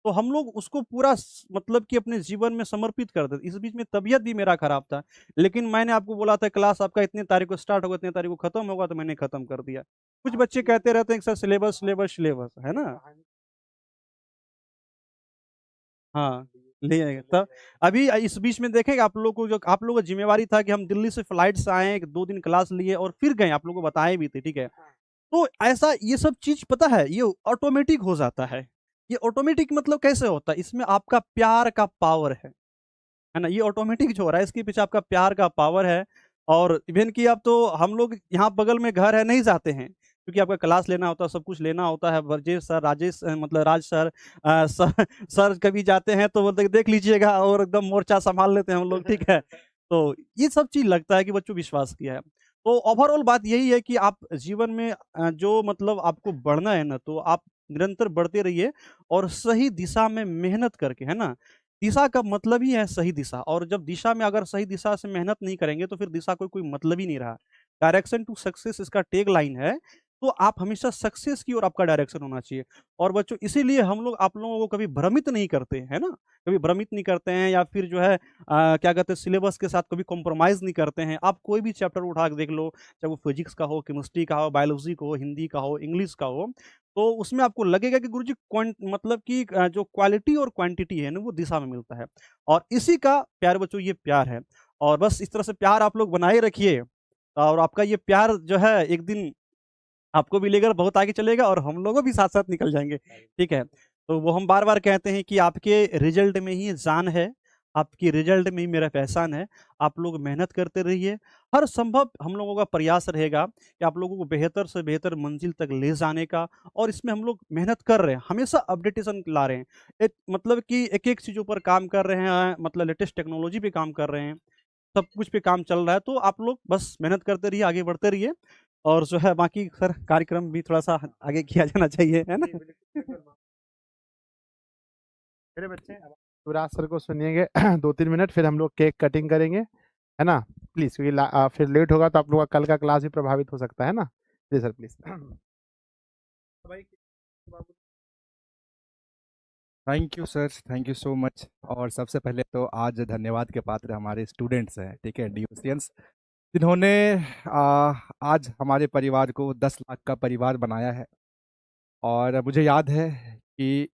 तो हम लोग उसको पूरा मतलब कि अपने जीवन में समर्पित कर देते। इस बीच में तबीयत भी मेरा खराब था, लेकिन मैंने आपको बोला था क्लास आपका इतने तारीख को स्टार्ट होगा, इतने तारीख को खत्म होगा, तो मैंने खत्म कर दिया। कुछ बच्चे कहते रहते हैं कि सर सिलेबस, सिलेबस, सिलेबस, है ना? हाँ, ले आएगा तब। अभी इस बीच में देखेंगे आप लोग को, जो आप लोगों का ज़िम्मेवारी था कि हम दिल्ली से फ्लाइट से आए, 2 दिन क्लास लिए और फिर गए, आप लोगों को बताए भी थे, ठीक है? तो ऐसा ये सब चीज़ पता है, ये ऑटोमेटिक हो जाता है। ये ऑटोमेटिक मतलब कैसे होता है? इसमें आपका प्यार का पावर है ना? ये ऑटोमेटिक जो हो रहा है, इसके पीछे आपका प्यार का पावर है। और इवेन कि अब तो हम लोग यहाँ बगल में घर है, नहीं जाते हैं, क्योंकि आपका क्लास लेना होता है, सब कुछ लेना होता है। ब्रजेश सर, राजेश मतलब राज सर सर सर कभी जाते हैं तो बोलते हैं देख लीजिएगा, और एकदम मोर्चा सँभाल लेते हैं हम लोग, ठीक है? तो ये सब चीज़ लगता है कि बच्चों विश्वास किया है। तो ओवरऑल बात यही है कि आप जीवन में जो मतलब आपको बढ़ना है ना, तो आप निरंतर बढ़ते रहिए और सही दिशा में मेहनत करके, है ना? दिशा का मतलब ही है सही दिशा, और जब दिशा में अगर सही दिशा से मेहनत नहीं करेंगे तो फिर दिशा कोई मतलब ही नहीं रहा। डायरेक्शन टू सक्सेस इसका टैग लाइन है, तो आप हमेशा सक्सेस की ओर आपका डायरेक्शन होना चाहिए। और बच्चों इसीलिए हम लोग आप लोगों को कभी भ्रमित नहीं करते, है ना? कभी भ्रमित नहीं करते हैं, या फिर जो है क्या कहते हैं, सिलेबस के साथ कभी कॉम्प्रोमाइज़ नहीं करते हैं। आप कोई भी चैप्टर उठा के देख लो, चाहे वो फिजिक्स का हो, केमिस्ट्री का हो, बायोलॉजी का हो, हिंदी का हो, इंग्लिश का हो, तो उसमें आपको लगेगा कि गुरुजी मतलब कि जो क्वालिटी और क्वांटिटी है ना, वो दिशा में मिलता है। और इसी का प्यार बच्चों, ये प्यार है। और बस इस तरह से प्यार आप लोग बनाए रखिए, और आपका ये प्यार जो है एक दिन आपको भी लेकर बहुत आगे चलेगा, और हम लोगों भी साथ-साथ निकल जाएँगे, ठीक है? तो वो हम बार-बार कहते हैं कि आपके रिज़ल्ट में ही जान है, आपकी रिज़ल्ट में ही मेरा पहचान है। आप लोग मेहनत करते रहिए, हर संभव हम लोगों का प्रयास रहेगा कि आप लोगों को बेहतर से बेहतर मंज़िल तक ले जाने का, और इसमें हम लोग मेहनत कर रहे हैं, हमेशा अपडेटेशन ला रहे हैं। एक मतलब कि एक-एक चीज़ों पर काम कर रहे हैं, मतलब लेटेस्ट टेक्नोलॉजी पे काम कर रहे हैं, सब कुछ पे काम चल रहा है। तो आप लोग बस मेहनत करते रहिए, आगे बढ़ते रहिए, और जो है बाकी सर कार्यक्रम भी थोड़ा-सा आगे किया जाना चाहिए, है ना? मेरे बच्चे अब युवराज सर को सुनिएंगे 2-3 मिनट, फिर हम लोग केक कटिंग करेंगे, है ना? प्लीज़, क्योंकि फिर लेट होगा तो आप लोग का कल का क्लास भी प्रभावित हो सकता है ना? जी sir, please. Thank you sir, thank you so much. और सबसे पहले तो आज धन्यवाद के पात्र हमारे स्टूडेंट्स हैं, ठीक है, ड्यूसियंस, जिन्होंने आज हमारे परिवार को 10 लाख का परिवार बनाया है। और मुझे याद है कि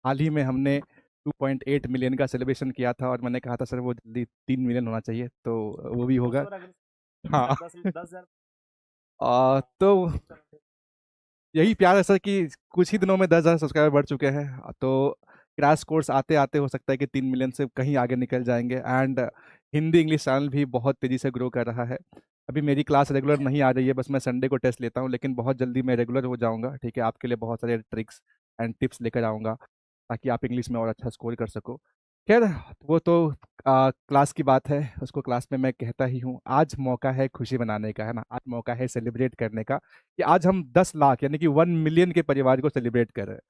हाल ही में हमने 2.8 मिलियन का सेलिब्रेशन किया था, और मैंने कहा था सर वो जल्दी 3 मिलियन होना चाहिए, तो वो भी होगा। हाँ। तो यही प्यार है सर कि कुछ ही दिनों में 10,000 सब्सक्राइबर बढ़ चुके हैं। तो क्रैश कोर्स आते आते हो सकता है कि 3 मिलियन से कहीं आगे निकल जाएंगे। एंड हिंदी इंग्लिश चैनल भी बहुत तेज़ी से ग्रो कर रहा है। अभी मेरी क्लास रेगुलर नहीं आ रही है, बस मैं संडे को टेस्ट लेता हूँ, लेकिन बहुत जल्दी मैं रेगुलर हो जाऊँगा, ठीक है। आपके लिए बहुत सारे ट्रिक्स एंड टिप्स लेकर आऊँगा ताकि आप इंग्लिश में और अच्छा स्कोर कर सको। खैर, वो तो क्लास की बात है, उसको क्लास में मैं कहता ही हूँ। आज मौका है खुशी मनाने का, है ना? आज मौका है सेलिब्रेट करने का कि आज हम 10 लाख यानी कि 1 मिलियन के परिवार को सेलिब्रेट कर रहे हैं।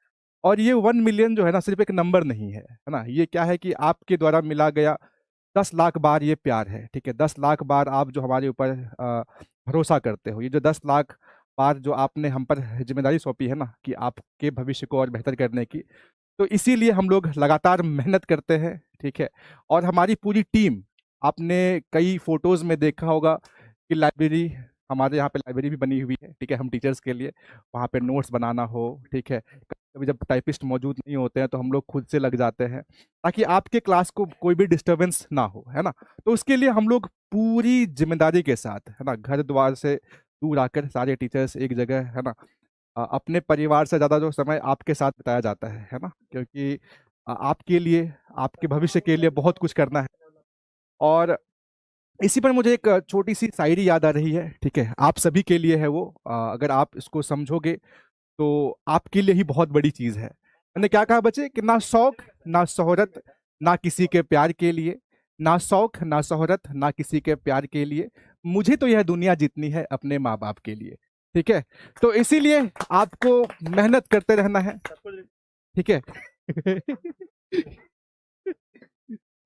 और ये 1 मिलियन जो है ना, सिर्फ एक नंबर नहीं है ना? ये क्या है कि आपके द्वारा मिला गया 10 लाख बार ये प्यार है, ठीक है? 10 लाख बार आप जो हमारे ऊपर भरोसा करते हो, ये जो 10 लाख बार जो आपने हम पर जिम्मेदारी सौंपी है ना कि आपके भविष्य को और बेहतर करने की, तो इसीलिए हम लोग लगातार मेहनत करते हैं, ठीक है। और हमारी पूरी टीम, आपने कई फोटोज़ में देखा होगा कि लाइब्रेरी, हमारे यहाँ पे लाइब्रेरी भी बनी हुई है, ठीक है, हम टीचर्स के लिए। वहाँ पे नोट्स बनाना हो, ठीक है, कभी जब टाइपिस्ट मौजूद नहीं होते हैं तो हम लोग खुद से लग जाते हैं ताकि आपके क्लास को कोई भी डिस्टर्बेंस ना हो, है ना? तो उसके लिए हम लोग पूरी जिम्मेदारी के साथ, है ना, घर द्वार से दूर आकर सारे टीचर्स एक जगह, है ना, अपने परिवार से ज़्यादा जो समय आपके साथ बिताया जाता है ना? क्योंकि आपके लिए, आपके भविष्य के लिए बहुत कुछ करना है। और इसी पर मुझे एक छोटी-सी शायरी याद आ रही है, ठीक है? आप सभी के लिए है वो। अगर आप इसको समझोगे तो आपके लिए ही बहुत बड़ी चीज़ है। मैंने क्या कहा बच्चे कि ना शौक, ना शोहरत, ना किसी के प्यार के लिए, ना शौक, ना शोहरत, ना किसी के प्यार के लिए, मुझे तो यह दुनिया जीतनी है अपने माँ-बाप के लिए। ठीक है, तो इसीलिए आपको मेहनत करते रहना है, ठीक है।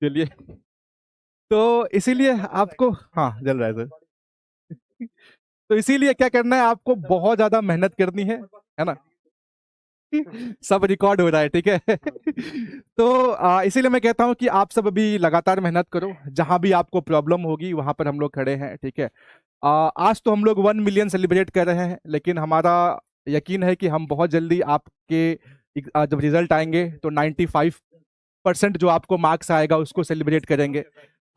चलिए, तो इसीलिए आपको, हाँ जल रहा है सर। तो इसीलिए क्या करना है, आपको बहुत ज्यादा मेहनत करनी है ना। सब रिकॉर्ड हो रहा है, ठीक है। तो इसीलिए मैं कहता हूं कि आप सब अभी लगातार मेहनत करो, जहां भी आपको प्रॉब्लम होगी वहां पर हम लोग खड़े हैं, ठीक है। आज तो हम लोग 1 मिलियन सेलिब्रेट कर रहे हैं, लेकिन हमारा यकीन है कि हम बहुत जल्दी आपके जब रिजल्ट आएंगे तो 95% जो आपको मार्क्स आएगा उसको सेलिब्रेट करेंगे।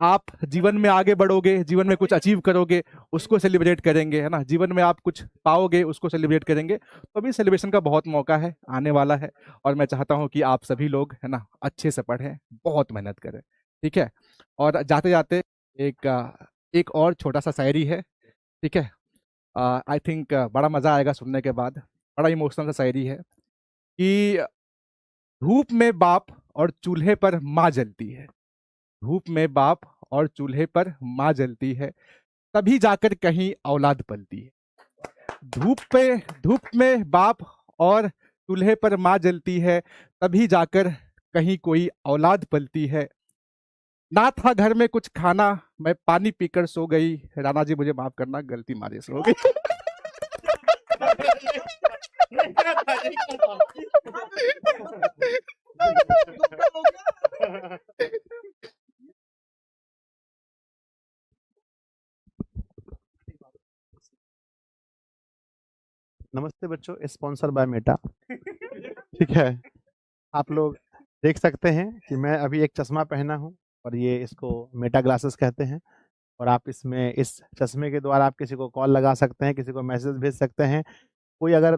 आप जीवन में आगे बढ़ोगे, जीवन में कुछ अचीव करोगे, उसको सेलिब्रेट करेंगे, है ना। जीवन में आप कुछ पाओगे, उसको सेलिब्रेट करेंगे। तो अभी सेलिब्रेशन का बहुत मौका है, आने वाला है, और मैं चाहता हूं कि आप सभी लोग, है ना, अच्छे से पढ़ें, बहुत मेहनत करें, ठीक है। और जाते जाते एक और छोटा सा शायरी है, ठीक है। आई थिंक बड़ा मजा आएगा सुनने के बाद। बड़ा इमोशनल सा शायरी है कि धूप में बाप और चूल्हे पर माँ जलती है, धूप में बाप और चूल्हे पर माँ जलती है, तभी जाकर कहीं औलाद पलती है। धूप में बाप और चूल्हे पर माँ जलती है, तभी जाकर कहीं कोई औलाद पलती है। ना था घर में कुछ खाना, मैं पानी पीकर सो गई। राणा जी मुझे माफ करना, गलती मारी से हो गई। नमस्ते बच्चों, स्पॉन्सर बाय मेटा। ठीक है, आप लोग देख सकते हैं कि मैं अभी एक चश्मा पहना हूं और ये इसको मेटा ग्लासेस कहते हैं। और आप इसमें इस चश्मे के द्वारा आप किसी को कॉल लगा सकते हैं, किसी को मैसेज भेज सकते हैं। कोई अगर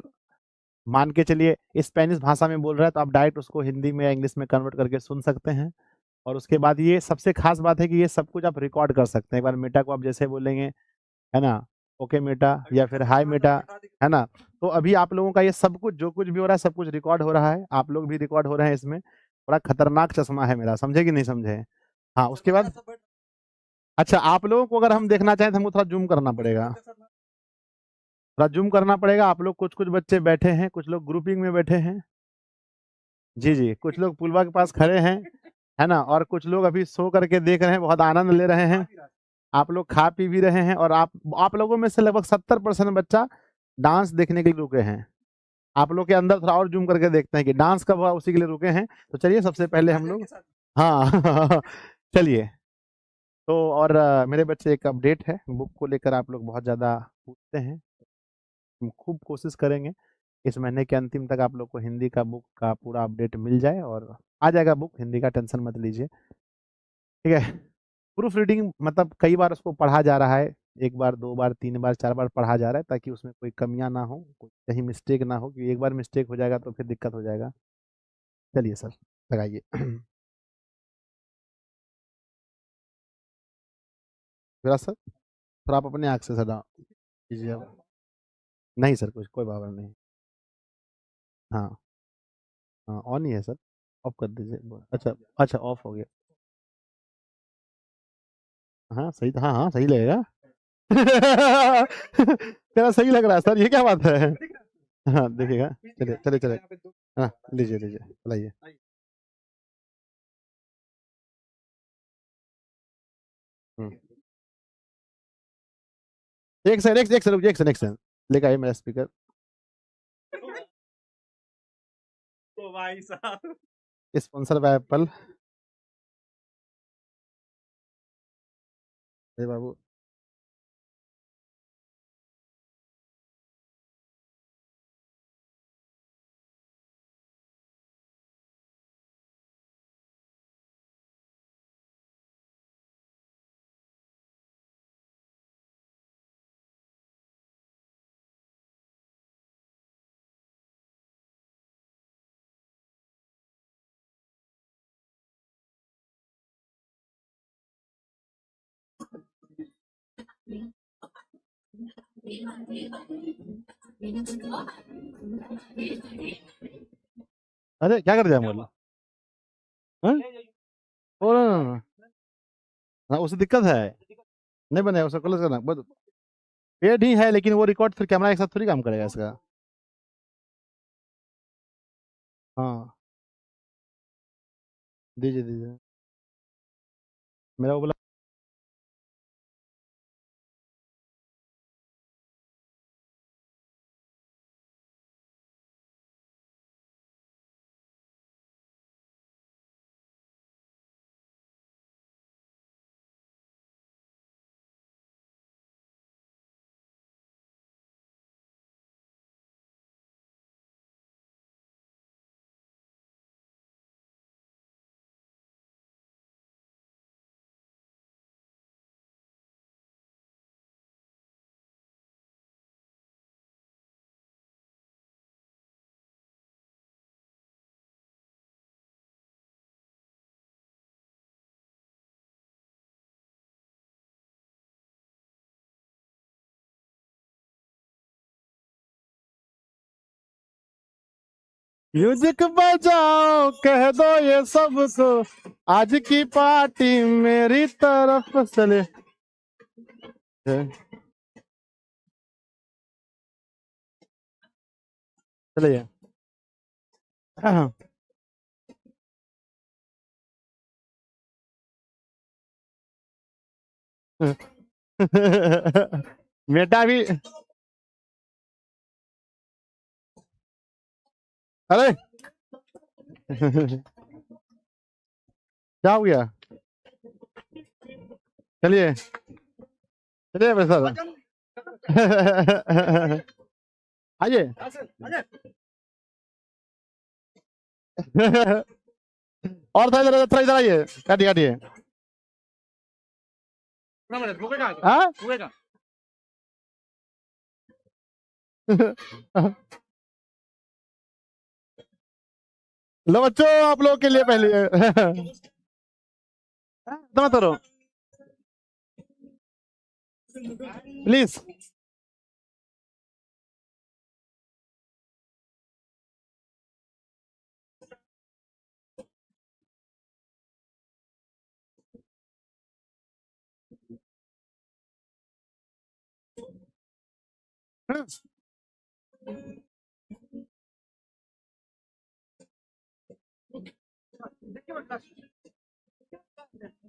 मान के चलिए स्पेनिश भाषा में बोल रहा है तो आप डायरेक्ट उसको हिंदी में या इंग्लिश में कन्वर्ट करके सुन सकते हैं। और उसके बाद ये सबसे खास बात है कि ये सब कुछ आप रिकॉर्ड कर सकते हैं। एक बार मेटा को आप जैसे बोलेंगे, है ना, ओके मेटा या फिर हाय मेटा, है ना। तो अभी आप लोगों का ये सब कुछ जो कुछ भी हो रहा है सब कुछ रिकॉर्ड हो रहा है, आप लोग भी रिकॉर्ड हो रहे हैं इसमें। बड़ा खतरनाक चश्मा है मेरा, समझे कि नहीं समझे। हाँ, उसके बाद अच्छा, आप लोगों को अगर हम देखना चाहें तो हमको थोड़ा जूम करना पड़ेगा, थोड़ा जूम करना पड़ेगा। आप लोग कुछ कुछ बच्चे बैठे हैं, कुछ लोग ग्रुपिंग में बैठे हैं, जी जी, कुछ लोग पुलवा के पास खड़े हैं, है ना, और कुछ लोग अभी सो करके देख रहे हैं, बहुत आनंद ले रहे हैं। आप लोग खा पी भी रहे हैं, और आप लोगों में से लगभग 70% बच्चा डांस देखने के लिए रुके हैं। आप लोग के अंदर थोड़ा और जूम करके देखते हैं कि डांस कब हुआ, उसी के लिए रुके हैं। तो चलिए सबसे पहले हम लोग, हाँ चलिए। तो और मेरे बच्चे एक अपडेट है, बुक को लेकर आप लोग बहुत ज़्यादा पूछते हैं। हम खूब कोशिश करेंगे इस महीने के अंतिम तक आप लोग को हिंदी का बुक का पूरा अपडेट मिल जाए, और आ जाएगा बुक हिंदी का, टेंशन मत लीजिए, ठीक है। प्रूफ रीडिंग मतलब कई बार उसको पढ़ा जा रहा है, एक बार, दो बार, तीन बार, चार बार पढ़ा जा रहा है, ताकि उसमें कोई कमियां ना हो, कोई कहीं मिस्टेक ना हो, कि एक बार मिस्टेक हो जाएगा तो फिर दिक्कत हो जाएगा। चलिए सर, लगाइए। जरा सर, थोड़ा आप अपने आँख से सदा कीजिए आप। नहीं सर, कुछ कोई प्रॉब्लम नहीं। हाँ हाँ, ऑन ही है सर, ऑफ कर दीजिए। अच्छा अच्छा, ऑफ हो गया। हाँ सही, हाँ हाँ सही लगेगा। तेरा सही लग रहा है सर, ये क्या बात है। हाँ देखिएगा, चलिए चलिए चलिए, हाँ लीजिए लीजिए, लाइए। हम्म। एक सेकंड, एक सेकंड, एक सेकंड, एक सेकंड, लेकर आइए मेरा स्पीकर। तो भाई साहब, स्पॉन्सर बाय एप्पल। अरे बाबू, अरे क्या कर दिया बोल। हाँ? ओ ना ना ना, हाँ उससे दिक्कत है, नहीं बनेगा उसका, क्लोज करना बस। पेड ही है, लेकिन वो रिकॉर्ड फिर कैमरा के साथ थोड़ी काम करेगा इसका। हाँ दीजिए दीजिए, मेरा वो बोला म्यूजिक बजाओ, कह दो ये सबको, आज की पार्टी मेरी तरफ चले। चलिए। हाँ बेटा भी, अरे क्या हो गया? चलिए चलिए भाई साहब, आइए। और थोड़ा इधर आइए, काटिए काटिए। हाँ? लो बच्चों, आप लोगों के लिए पहले मत करो प्लीज।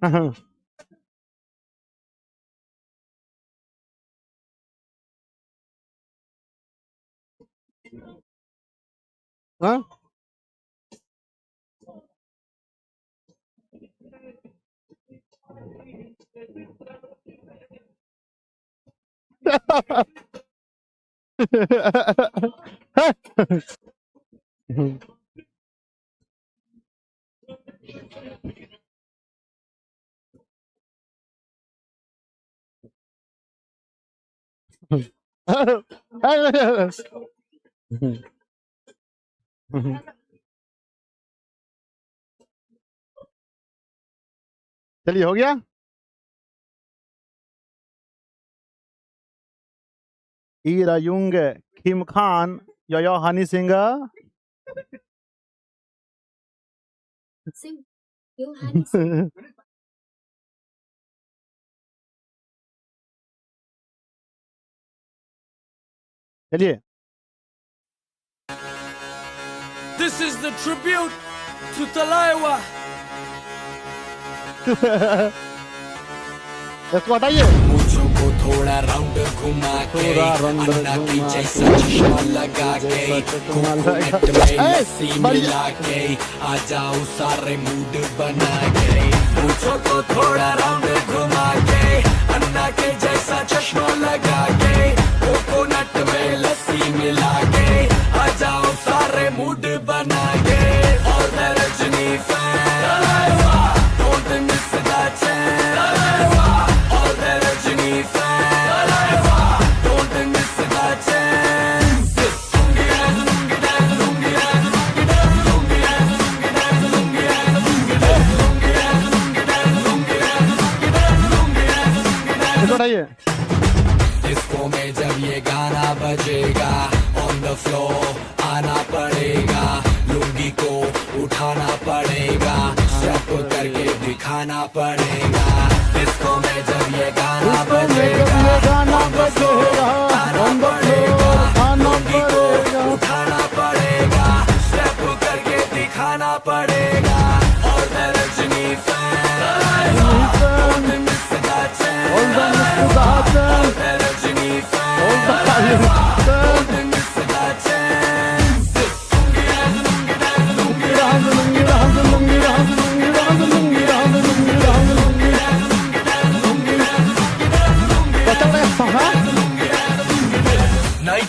हाँ हाँ चलिए, हो गया। Ira Junge, Kim Khan, Yo Honey Singer. Sing. You honey sing. चलिए। This is the tribute to Talaiwa. इसको हटाइए। मुझो को थोड़ा राउंड घुमा के, अन्ना की जैसा चश्मा लगा के, कोकोनट में लस्सी मिला के, आ जाओ सारे मूड बना के। मुझो को थोड़ा राउंड घुमा के, अन्ना के जैसा चश्मा लगा के, कोकोनट में लस्सी मिला के, आ जाओ सारे मूड बना के। All the Rajni fans, don't miss that chance. All the Rajni fans, don't miss that chance. Lungi dance, lungi dance, lungi dance, lungi dance, lungi dance, lungi dance, lungi dance, lungi dance, lungi dance, lungi dance, lungi dance, lungi dance, lungi dance. इसको हटाइए। Disco में जब ये गाना बजेगा, on the floor आना पड़ेगा, लुंगी को उठाना पड़ेगा, स्टेप करके दिखाना पड़ेगा। डिस्को में जब ये गाना बजेगा,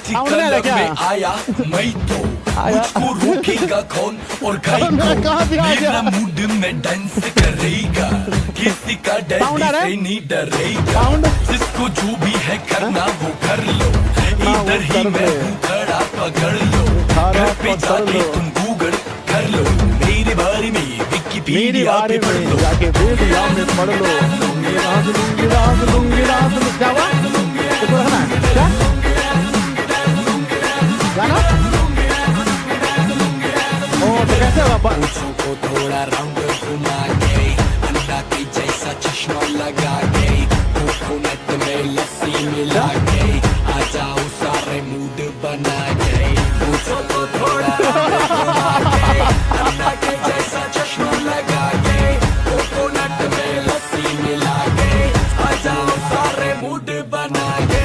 गुलाटी साउंड नहीं आ रहा कलर क्या? में आया मैं तो मुझको रोकेगा कौन और कहीं कहाँ से आ गया? मेरा मूड में डांस करेगा किसी का साउंड आ डर रहा है? से नहीं डरेगा साउंड? जिसको जो भी है करना वो कर लो इधर ही कर मैं ले। हूँ खड़ा पकड़ लो खड़ा घर पे पकड़ जाके लो। तुम गूगल कर लो मेरे बारे में मेरे विकिपीडिया बारे पे पढ़ में लो जाके वीडियो में पढ़ लो। लुंगी राज लुंगी राज लुंगी राज लुंगी क्या हुआ? इसको रखना है क्या? गाना? ओ तो कैसे होगा? पूछों को थोड़ा राउंड घुमा के अंडा के जैसा चश्मा लगा के कोकोनट में लस्सी मिला के आ जाओ सारे मूड बना के पूछों को थोड़ा राउंड घुमा के अंडा के जैसा चश्मा लगा के कोकोनट में लस्सी मिला के आ जाओ सारे मूड बना के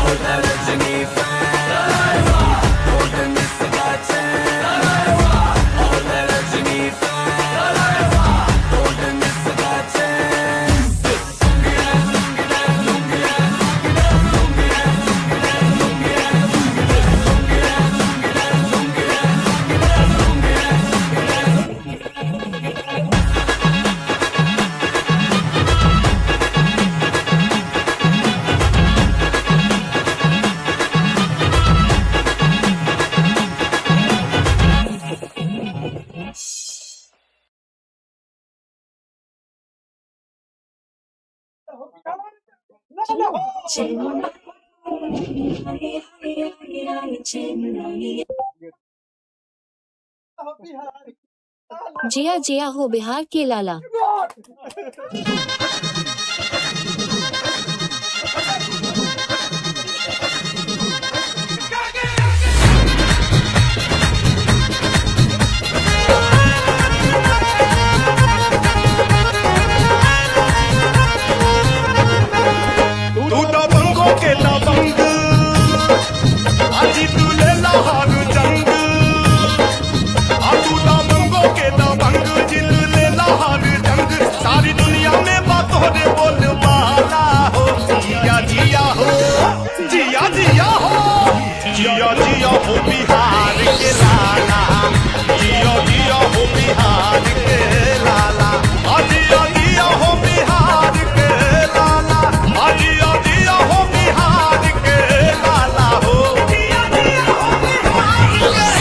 और रजनी फैन और मिस गाचन और रजनी फैन और मिस गाचन जिया जिया हो बिहार के लाला। तू दबंगों के दबंग आजी तू ले लहार जंग तू दबंगों के दबंग जिल ले लहार जंग सारी दुनिया में बातों रे बोल वाला हो जिया जिया हो जिया जिया हो जिया जिया हो बिहार के लाला जिया जिया हो बिहार के लाला जिया जिया हो बिहार के लाला जिया जिया हो बिहार के लाला हो जिया जिया हो बिहार के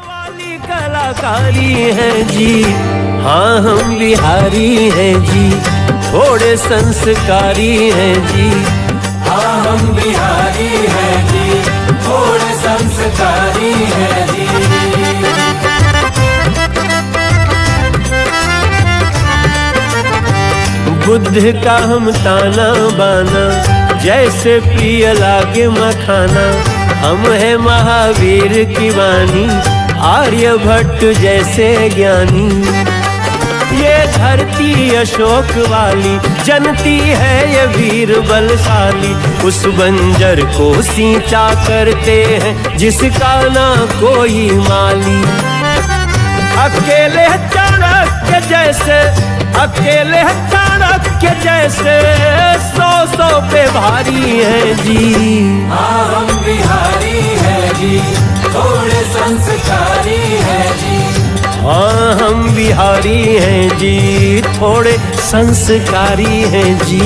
वाली कलाकारी है जी, हाँ हम बिहारी हैं जी, थोड़े संस्कारी हैं जी, हाँ हम बिहारी हैं जी, थोड़े संस्कारी हैं जी। बुद्ध का हम ताना बाना, जैसे प्रिय लागे मखाना, हम है महावीर की वाणी, आर्यभट्ट जैसे ज्ञानी। ये धरती अशोक वाली, जनती है ये वीर बलशाली, उस बंजर को सींचा करते हैं जिसका ना कोई माली। अकेले चाणक्य जैसे, अकेले चाणक्य जैसे, सौ सौ पे भारी है जी, हाँ हम बिहारी हैं जी, थोड़े संस्कारी हैं जी, हाँ हम बिहारी हैं जी, थोड़े संस्कारी हैं जी।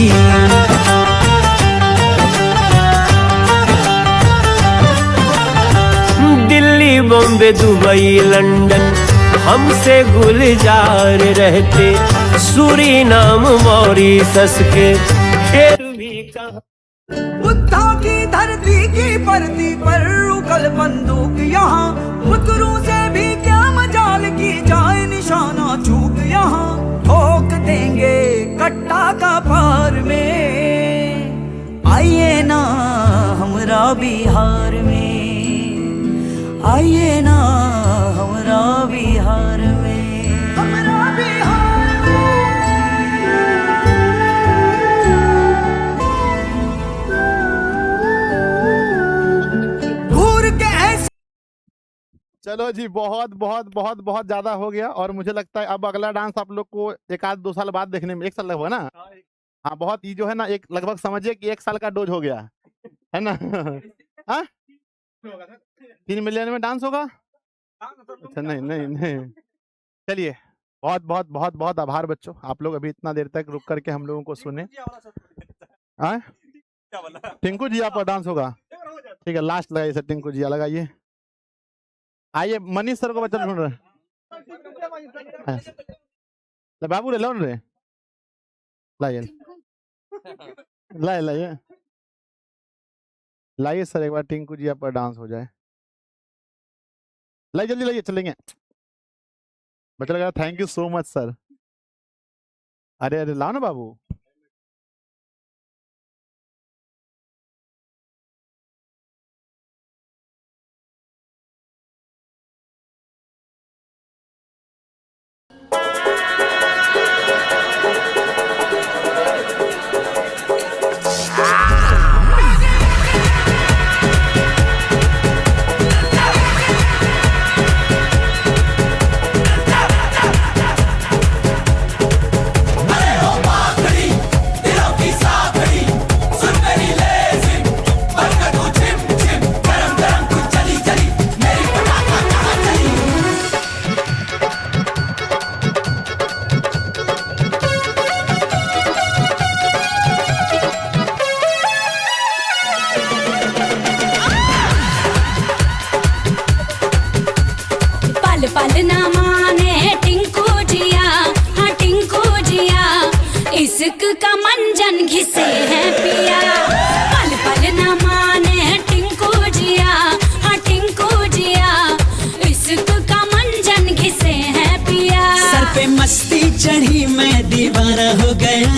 दिल्ली बॉम्बे दुबई लंदन हमसे गुलजार रहते, सूरीनाम मॉरिशस के फिर भी कहा। बुद्धा की धरती की परती पर उगल बंदूक यहाँ, पुतरों से भी क्या मजाल की जाए निशाना चूक यहाँ। ठोक देंगे कट्टा का पार में, आइए ना हमरा बिहार में, आइए ना हमरा बिहार में, हमरा बिहार में। घूर के ऐसे चलो जी, बहुत बहुत बहुत बहुत ज्यादा हो गया। और मुझे लगता है अब अगला डांस आप लोग को एक आध 2 साल बाद देखने में, 1 साल लगभग ना, हाँ बहुत, ये जो है ना एक लगभग समझिए कि 1 साल का डोज हो गया है ना। हाँ 3 मिलियन में डांस होगा? अच्छा नहीं नहीं नहीं, चलिए बहुत बहुत बहुत बहुत आभार बच्चों, आप लोग अभी इतना देर तक रुक करके हम लोगों को सुने। हाँ टिंकू जिया पर डांस होगा, ठीक है लास्ट लगाइए सर, टिंकू जिया लगाइए। आइए मनीष सर को बच्चा ढूंढ रहे हैं, बाबू ले लो रे, लाइए लाइए लाइए लाइए सर, एक बार टिंकू जिया पर डांस हो जाए, लाइए जल्दी लाइए, चलेंगे। बच्चा लगा thank you so much sir. अरे अरे लाओ ना बाबू। पल ना माने टिंकू जिया, हाँ टिंकू जिया, इश्क का मंजन घिसे है पिया। पल पल ना माने टिंकू जिया, हाँ टिंकू जिया, इश्क का मंजन घिसे है पिया। सर पे मस्ती चढ़ी मैं दीवाना हो गया,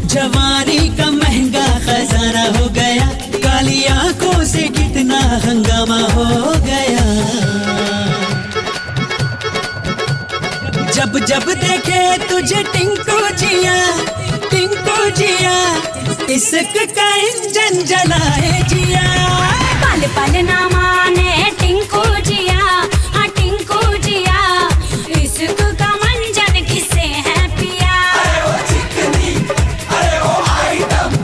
जवानी का महंगा खजाना हो गया, काली आंखों से कितना हंगामा हो गया। जब जब देखे तुझे टिंकू जिया, टिंकू जिया, इश्क का इंजन जलाए जिया। पल पल ना माने टिंकू जिया, हाँ टिंकू जिया, इश्क का मंजन घिसे है पिया। अरे ओ चिकनी, अरे ओ आइटम,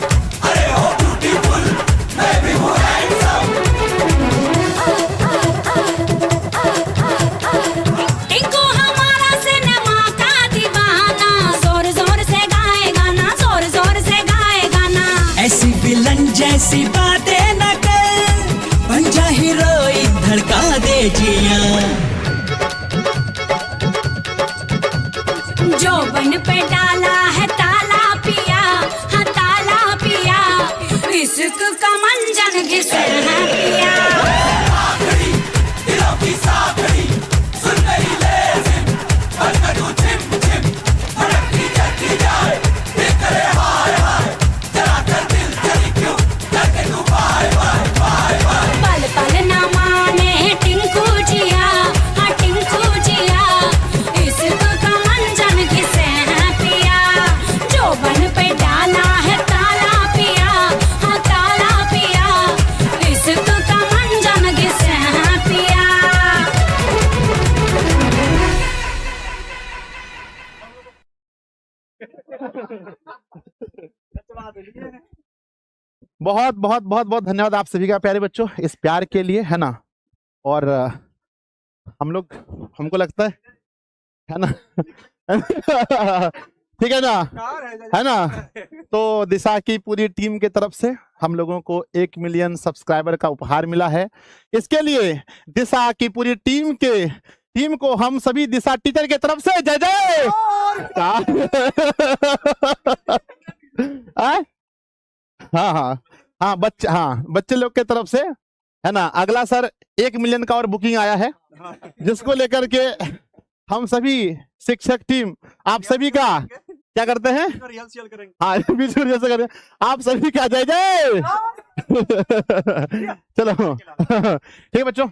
अरे ओ ब्यूटीफुल, मैं भी हूँ हैंडसम। टिंकू हमारा सिनेमा का दीवाना, जोर जोर से गाए गाना, जोर जोर से गाए गाना। ऐसी विलन जैसी बातें न कर, बहुत बहुत बहुत बहुत धन्यवाद आप सभी का प्यारे बच्चों इस प्यार के लिए, है ना। और हमको लगता है ना ठीक है ना। तो दिशा की पूरी टीम के तरफ से हम लोगों को 1 मिलियन सब्सक्राइबर का उपहार मिला है। इसके लिए दिशा की पूरी टीम को हम सभी दिशा टीचर के तरफ से जय जय हाँ बच्चे लोग के तरफ से, है ना। अगला सर 1 मिलियन का और बुकिंग आया है, जिसको लेकर के हम सभी शिक्षक टीम आप सभी का क्या करते हैं, हाँ करेंगे आप सभी का जय जय चलो ठीक है बच्चों,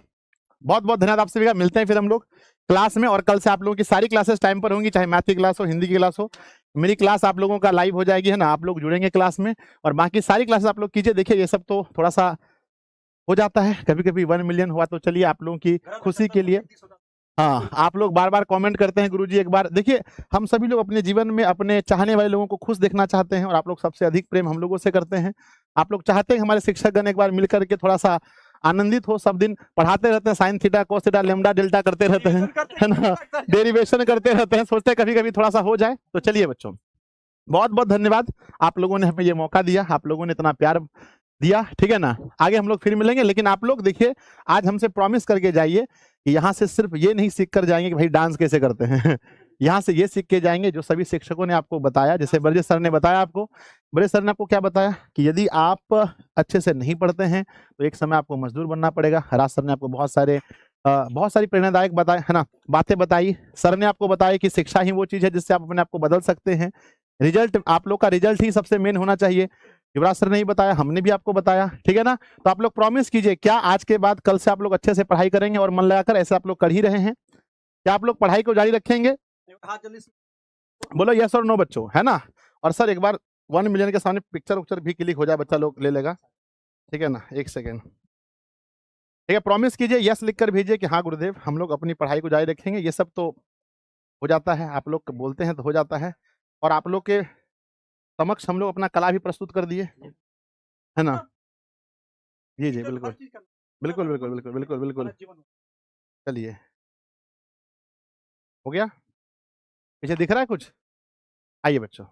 बहुत बहुत धन्यवाद आप सभी का। मिलते हैं फिर हम लोग क्लास में, और कल से आप लोगों की सारी क्लासेस टाइम पर होंगी, चाहे मैथ की क्लास हो, हिंदी की क्लास हो। मेरी क्लास आप लोगों का लाइव हो जाएगी, है ना। आप लोग जुड़ेंगे क्लास में, और बाकी सारी क्लासेस आप लोग कीजिए। देखिए ये सब तो थोड़ा सा हो जाता है कभी कभी, 1 मिलियन हुआ तो चलिए आप लोगों की खुशी के लिए। हाँ, आप लोग बार बार कमेंट करते हैं गुरुजी एक बार। देखिए हम सभी लोग अपने जीवन में अपने चाहने वाले लोगों को खुश देखना चाहते हैं, और आप लोग सबसे अधिक प्रेम हम लोगों से करते हैं। आप लोग चाहते हैं हमारे शिक्षकगण एक बार मिलकर के थोड़ा सा आनंदित हो। सब दिन पढ़ाते रहते हैं, sine theta cos theta lambda delta करते रहते हैं, है ना, डेरिवेशन करते रहते हैं, सोचते हैं कभी कभी थोड़ा सा हो जाए। तो चलिए बच्चों, बहुत बहुत धन्यवाद, आप लोगों ने हमें ये मौका दिया, आप लोगों ने इतना प्यार दिया, ठीक है ना। आगे हम लोग फिर मिलेंगे, लेकिन आप लोग देखिए आज हमसे प्रॉमिस करके जाइए कि यहाँ से सिर्फ ये नहीं सीख कर जाएंगे कि भाई डांस कैसे करते हैं यहाँ से ये सीख के जाएंगे जो सभी शिक्षकों ने आपको बताया। जैसे ब्रजेश सर ने बताया आपको, ब्रजेश सर ने आपको क्या बताया कि यदि आप अच्छे से नहीं पढ़ते हैं तो एक समय आपको मजदूर बनना पड़ेगा। राज सर ने आपको बहुत सारी प्रेरणादायक बताए, है ना, बातें बताई। सर ने आपको बताया कि शिक्षा ही वो चीज है जिससे आप अपने आप को बदल सकते हैं। रिजल्ट, आप लोग का रिजल्ट ही सबसे मेन होना चाहिए। युवराज सर ने ही बताया, हमने भी आपको बताया, ठीक है ना। तो आप लोग प्रॉमिस कीजिए, क्या आज के बाद कल से आप लोग अच्छे से पढ़ाई करेंगे और मन लगाकर, ऐसे आप लोग कर ही रहे हैं, क्या आप लोग पढ़ाई को जारी रखेंगे? बोलो यस और नो बच्चों, है ना। और सर एक बार 1 मिलियन के सामने पिक्चर उक्चर भी क्लिक हो जाए, बच्चा लोग ले लेगा, ठीक है ना। 1 सेकेंड, ठीक है, प्रॉमिस कीजिए, यस लिख कर भेजिए कि हाँ गुरुदेव हम लोग अपनी पढ़ाई को जारी रखेंगे। ये सब तो हो जाता है, आप लोग बोलते हैं तो हो जाता है। और आप लोग के समक्ष हम लोग अपना कला भी प्रस्तुत कर दिए, है ना। जी जी बिल्कुल बिल्कुल बिल्कुल बिल्कुल बिल्कुल बिल्कुल। चलिए हो गया, पीछे दिख रहा है कुछ? आइए बच्चों,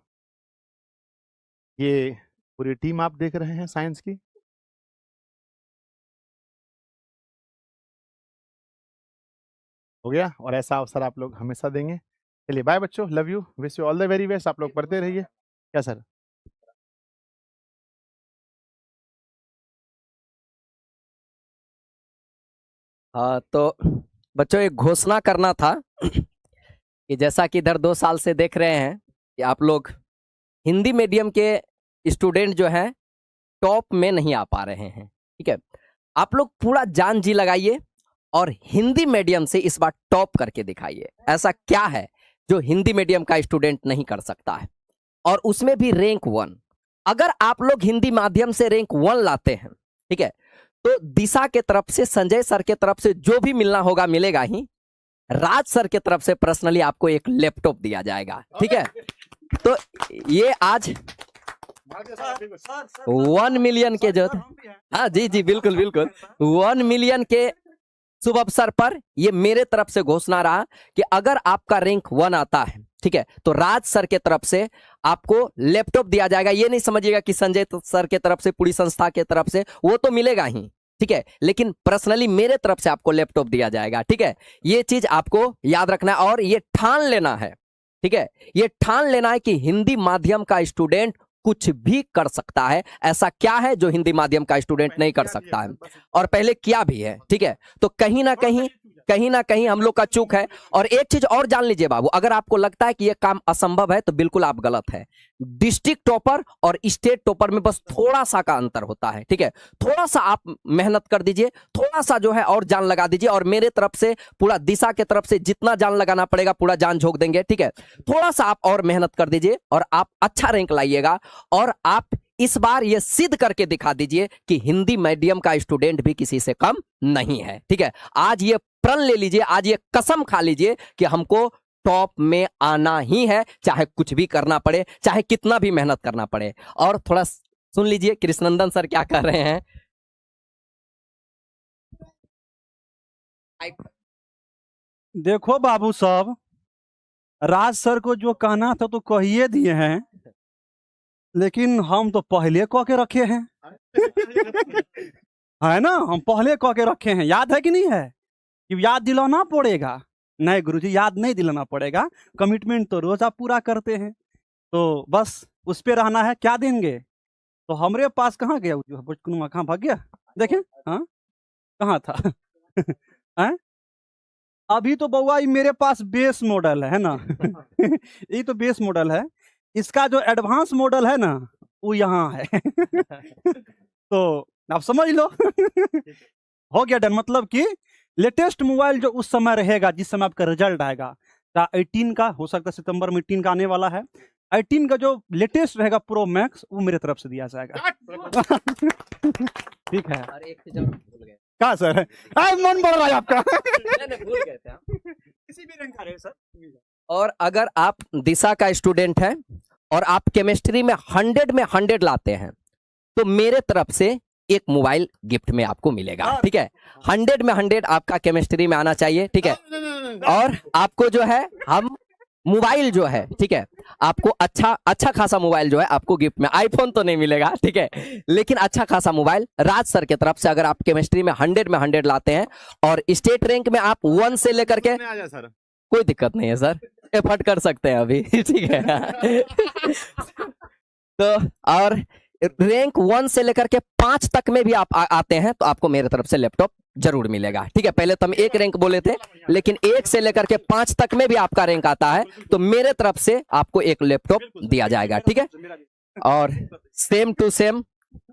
ये पूरी टीम आप देख रहे हैं साइंस की। हो गया, और ऐसा अवसर आप लोग हमेशा देंगे। चलिए बाय बच्चों, love you, wish you all the very best. आप लोग पढ़ते रहिए। क्या सर? हाँ, तो बच्चों एक घोषणा करना था कि जैसा कि इधर 2 साल से देख रहे हैं कि आप लोग हिंदी मीडियम के स्टूडेंट जो हैं टॉप में नहीं आ पा रहे हैं, ठीक है। आप लोग पूरा जान जी लगाइए और हिंदी मीडियम से इस बार टॉप करके दिखाइए। ऐसा क्या है जो हिंदी मीडियम का स्टूडेंट नहीं कर सकता है, और उसमें भी रैंक 1। अगर आप लोग हिंदी माध्यम से रैंक 1 लाते हैं, ठीक है, तो दिशा के तरफ से, संजय सर के तरफ से जो भी मिलना होगा मिलेगा ही। राज सर के तरफ से पर्सनली आपको एक लैपटॉप दिया जाएगा, ठीक है। तो ये आज 1 मिलियन के जो, हाँ जी जी बिल्कुल बिल्कुल, 1 मिलियन के शुभ अवसर पर ये मेरे तरफ से घोषणा रहा कि अगर आपका रैंक 1 आता है, ठीक है, तो राज सर के तरफ से आपको लैपटॉप दिया जाएगा। ये नहीं समझिएगा कि संजय सर के तरफ से, पूरी संस्था के तरफ से, वो तो मिलेगा ही, ठीक है, लेकिन पर्सनली मेरे तरफ से आपको लैपटॉप दिया जाएगा, ठीक है। ये चीज आपको याद रखना है और ये ठान लेना है, ठीक है, ये ठान लेना है कि हिंदी माध्यम का स्टूडेंट कुछ भी कर सकता है। ऐसा क्या है जो हिंदी माध्यम का स्टूडेंट नहीं कर सकता है, और पहले किया भी है, ठीक है। तो कहीं ना कहीं हम लोग का चूक है। और एक चीज और जान लीजिए बाबू, अगर आपको लगता है कि यह काम असंभव है तो बिल्कुल आप गलत है। डिस्ट्रिक्ट टॉपर और स्टेट टॉपर में बस थोड़ा सा का अंतर होता है, ठीक है। थोड़ा सा आप मेहनत कर दीजिए, थोड़ा सा जो है और जान लगा दीजिए, और मेरे तरफ से, पूरा दिशा के तरफ से जितना जान लगाना पड़ेगा पूरा जान झोंक देंगे, ठीक है। थोड़ा सा आप और मेहनत कर दीजिए और आप अच्छा रैंक लाइएगा, और आप इस बार ये सिद्ध करके दिखा दीजिए कि हिंदी मीडियम का स्टूडेंट भी किसी से कम नहीं है, ठीक है। आज ये प्रण ले लीजिए, आज ये कसम खा लीजिए कि हमको टॉप में आना ही है, चाहे कुछ भी करना पड़े, चाहे कितना भी मेहनत करना पड़े। और थोड़ा सुन लीजिए कृष्णनंदन सर क्या कर रहे हैं। देखो बाबू साहब, राज सर को जो कहना था तो कहिए दिए हैं, लेकिन हम तो पहले कह के रखे हैं। है ना, हम पहले कह के रखे हैं, याद है कि नहीं है? कि याद दिलाना पड़ेगा। नहीं गुरुजी, याद नहीं दिलाना पड़ेगा, कमिटमेंट तो रोज आप पूरा करते हैं, तो बस उस पे रहना है। क्या देंगे? तो हमारे पास कहाँ गया वो जो बुचकुनुमा, कहाँ भाग गया? देखें, हाँ कहाँ था? हैं? अभी तो बउआ ये मेरे पास बेस मॉडल है ना। ये तो बेस मॉडल है, इसका जो एडवांस मॉडल है ना वो यहाँ है। तो आप समझ लो। हो गया डन, मतलब कि लेटेस्ट मोबाइल जो उस समय रहेगा, जिस समय आपका रिजल्ट आएगा, 18 का हो सकता है, सितंबर में 18 का आने वाला है, 18 का जो लेटेस्ट रहेगा प्रो मैक्स, वो मेरे तरफ से दिया जाएगा। ठीक है। क्या सर? मन बढ़ रहा है आपका। भूल गए थे किसी भी रंग का रहे सर। और अगर आप दिशा का स्टूडेंट हैं और आप केमिस्ट्री में 100 में 100 लाते हैं तो मेरे तरफ से एक मोबाइल गिफ्ट में आपको मिलेगा। ठीक है, 100 में 100 आपका केमिस्ट्री में आना चाहिए। ठीक है, और आपको जो है हम मोबाइल जो है, ठीक है, आपको अच्छा खासा मोबाइल जो है आपको गिफ्ट में, आईफोन तो नहीं मिलेगा, ठीक है, लेकिन अच्छा खासा मोबाइल राज सर की तरफ से, अगर आप केमिस्ट्री में 100 लाते हैं और स्टेट रैंक में आप 1 से लेकर के, सर कोई दिक्कत नहीं है सर, एफर्ट कर सकते हैं अभी। ठीक है। तो और रैंक 1 से लेकर के 5 तक में भी आप आते हैं तो आपको मेरे तरफ से लैपटॉप जरूर मिलेगा। ठीक है, पहले तो हम 1 रैंक बोले थे, लेकिन 1 से लेकर के 5 तक में भी आपका रैंक आता है तो मेरे तरफ से आपको एक लैपटॉप दिया जाएगा। ठीक है, और same to same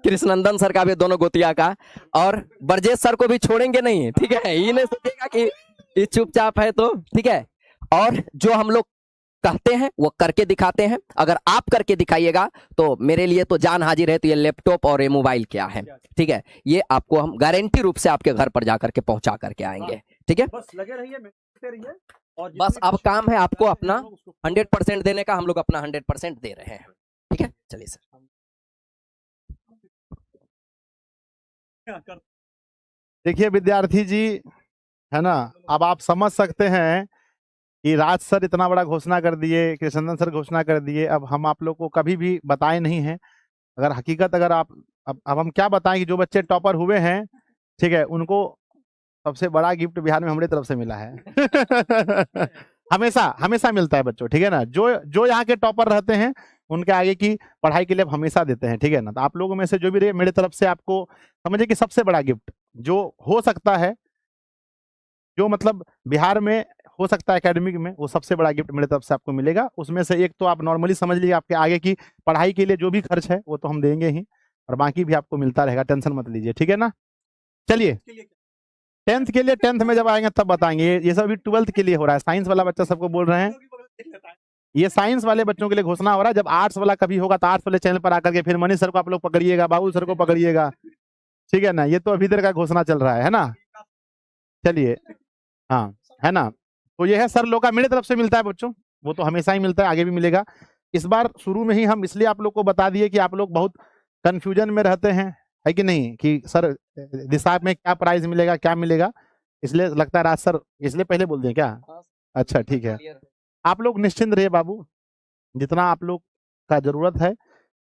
Krishnanandan sir का भी, दोनों गोतिया का, और ब्रजेश सर को भी छोड़ेंगे नहीं। ठीक है, ये नहीं सोचेगा कि ये चुपचाप है तो, ठीक है, और जो हम लोग कहते हैं वो करके दिखाते हैं। अगर आप करके दिखाइएगा तो मेरे लिए तो जान हाजिर है। तो ये लैपटॉप और ये मोबाइल क्या है, ठीक है, ये आपको हम गारंटी रूप से आपके घर पर जाकर के पहुंचा करके आएंगे। ठीक है, बस लगे रहिए, मिलते रहिए, और बस अब काम है आपको अपना 100% देने का। हम लोग अपना 100% दे रहे हैं। ठीक है, चलिए सर। देखिए विद्यार्थी जी, है ना, अब आप समझ सकते हैं कि राज सर इतना बड़ा घोषणा कर दिए, कृष्णनंदन सर घोषणा कर दिए, अब हम आप लोग को कभी भी बताए नहीं हैं। अगर हकीकत, अगर आप अब हम क्या बताएं कि जो बच्चे टॉपर हुए हैं, ठीक है, उनको सबसे बड़ा गिफ्ट बिहार में हमारी तरफ से मिला है। हमेशा मिलता है बच्चों, ठीक है ना, जो यहाँ के टॉपर रहते हैं उनके आगे की पढ़ाई के लिए हम हमेशा देते हैं। ठीक है ना, तो आप लोगों में से जो भी रहे, मेरे तरफ से आपको समझिए कि सबसे बड़ा गिफ्ट जो हो सकता है, जो मतलब बिहार में हो सकता है एकेडमिक में, वो सबसे बड़ा गिफ्ट मेरे तरफ से आपको मिलेगा। उसमें से एक तो आप नॉर्मली समझ लीजिए, आपके आगे की पढ़ाई के लिए जो भी खर्च है वो तो हम देंगे ही, और बाकी भी आपको मिलता रहेगा, टेंशन मत लीजिए। ठीक है ना, चलिए 10th के लिए, 10th में जब आएंगे तब बताएंगे। ये सब अभी 12th के लिए हो रहा है। साइंस वाला बच्चा सबको बोल रहे हैं, ये साइंस वाले बच्चों के लिए घोषणा हो रहा है। जब आर्ट्स वाला कभी होगा तो आर्ट्स वाले चैनल पर आकर के फिर मनीष सर को आप लोग पकड़िएगा, बाबू सर को पकड़िएगा। ठीक है ना, ये तो अभी देर का घोषणा चल रहा है ना। चलिए, हाँ, है ना, तो ये है सर लोग का मेरे तरफ से मिलता है बच्चों, वो तो हमेशा ही मिलता है, आगे भी मिलेगा। इस बार शुरू में ही हम इसलिए आप लोग को बता दिए कि आप लोग बहुत कंफ्यूजन में रहते हैं, है कि नहीं, कि सर दिशा में क्या प्राइज मिलेगा, क्या मिलेगा, इसलिए लगता है राज सर इसलिए पहले बोल दें क्या? अच्छा ठीक है, आप लोग निश्चिंत रहिए बाबू, जितना आप लोग का जरूरत है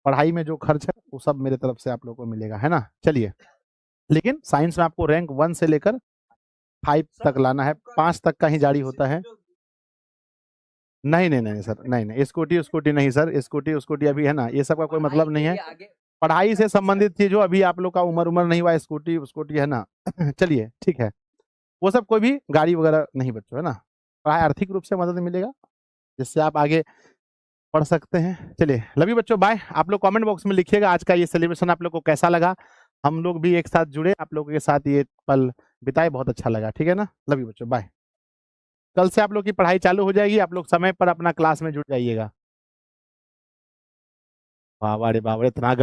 पढ़ाई में जो खर्च है वो सब मेरे तरफ से आप लोग को मिलेगा, है ना। चलिए, लेकिन साइंस में आपको रैंक 1 से लेकर 5 तक लाना है, 5 तक का ही जारी होता है। नहीं सर, नहीं स्कूटी नहीं सर, स्कूटी अभी है ना, ये सब का कोई मतलब नहीं है। पढ़ाई से संबंधित चीज जो अभी आप लोग का उम्र नहीं हुआ, स्कूटी है ना। चलिए ठीक है, वो सब कोई भी गाड़ी वगैरह नहीं बच्चों, है ना। पढ़ाई आर्थिक रूप से मदद मिलेगा जिससे आप आगे पढ़ सकते हैं। चलिए लव यू बच्चों, बाय। आप लोग कमेंट बॉक्स में लिखिएगा आज का ये सेलिब्रेशन आप लोग को कैसा लगा। हम लोग भी एक साथ जुड़े, आप लोगों के साथ ये पल बिताए, बहुत अच्छा लगा। ठीक है ना, लव यू बच्चों, बाय। कल से आप लोग की पढ़ाई चालू हो जाएगी, आप लोग समय पर अपना क्लास में जुड़ जाइएगा। वाह रे बाबा, इतना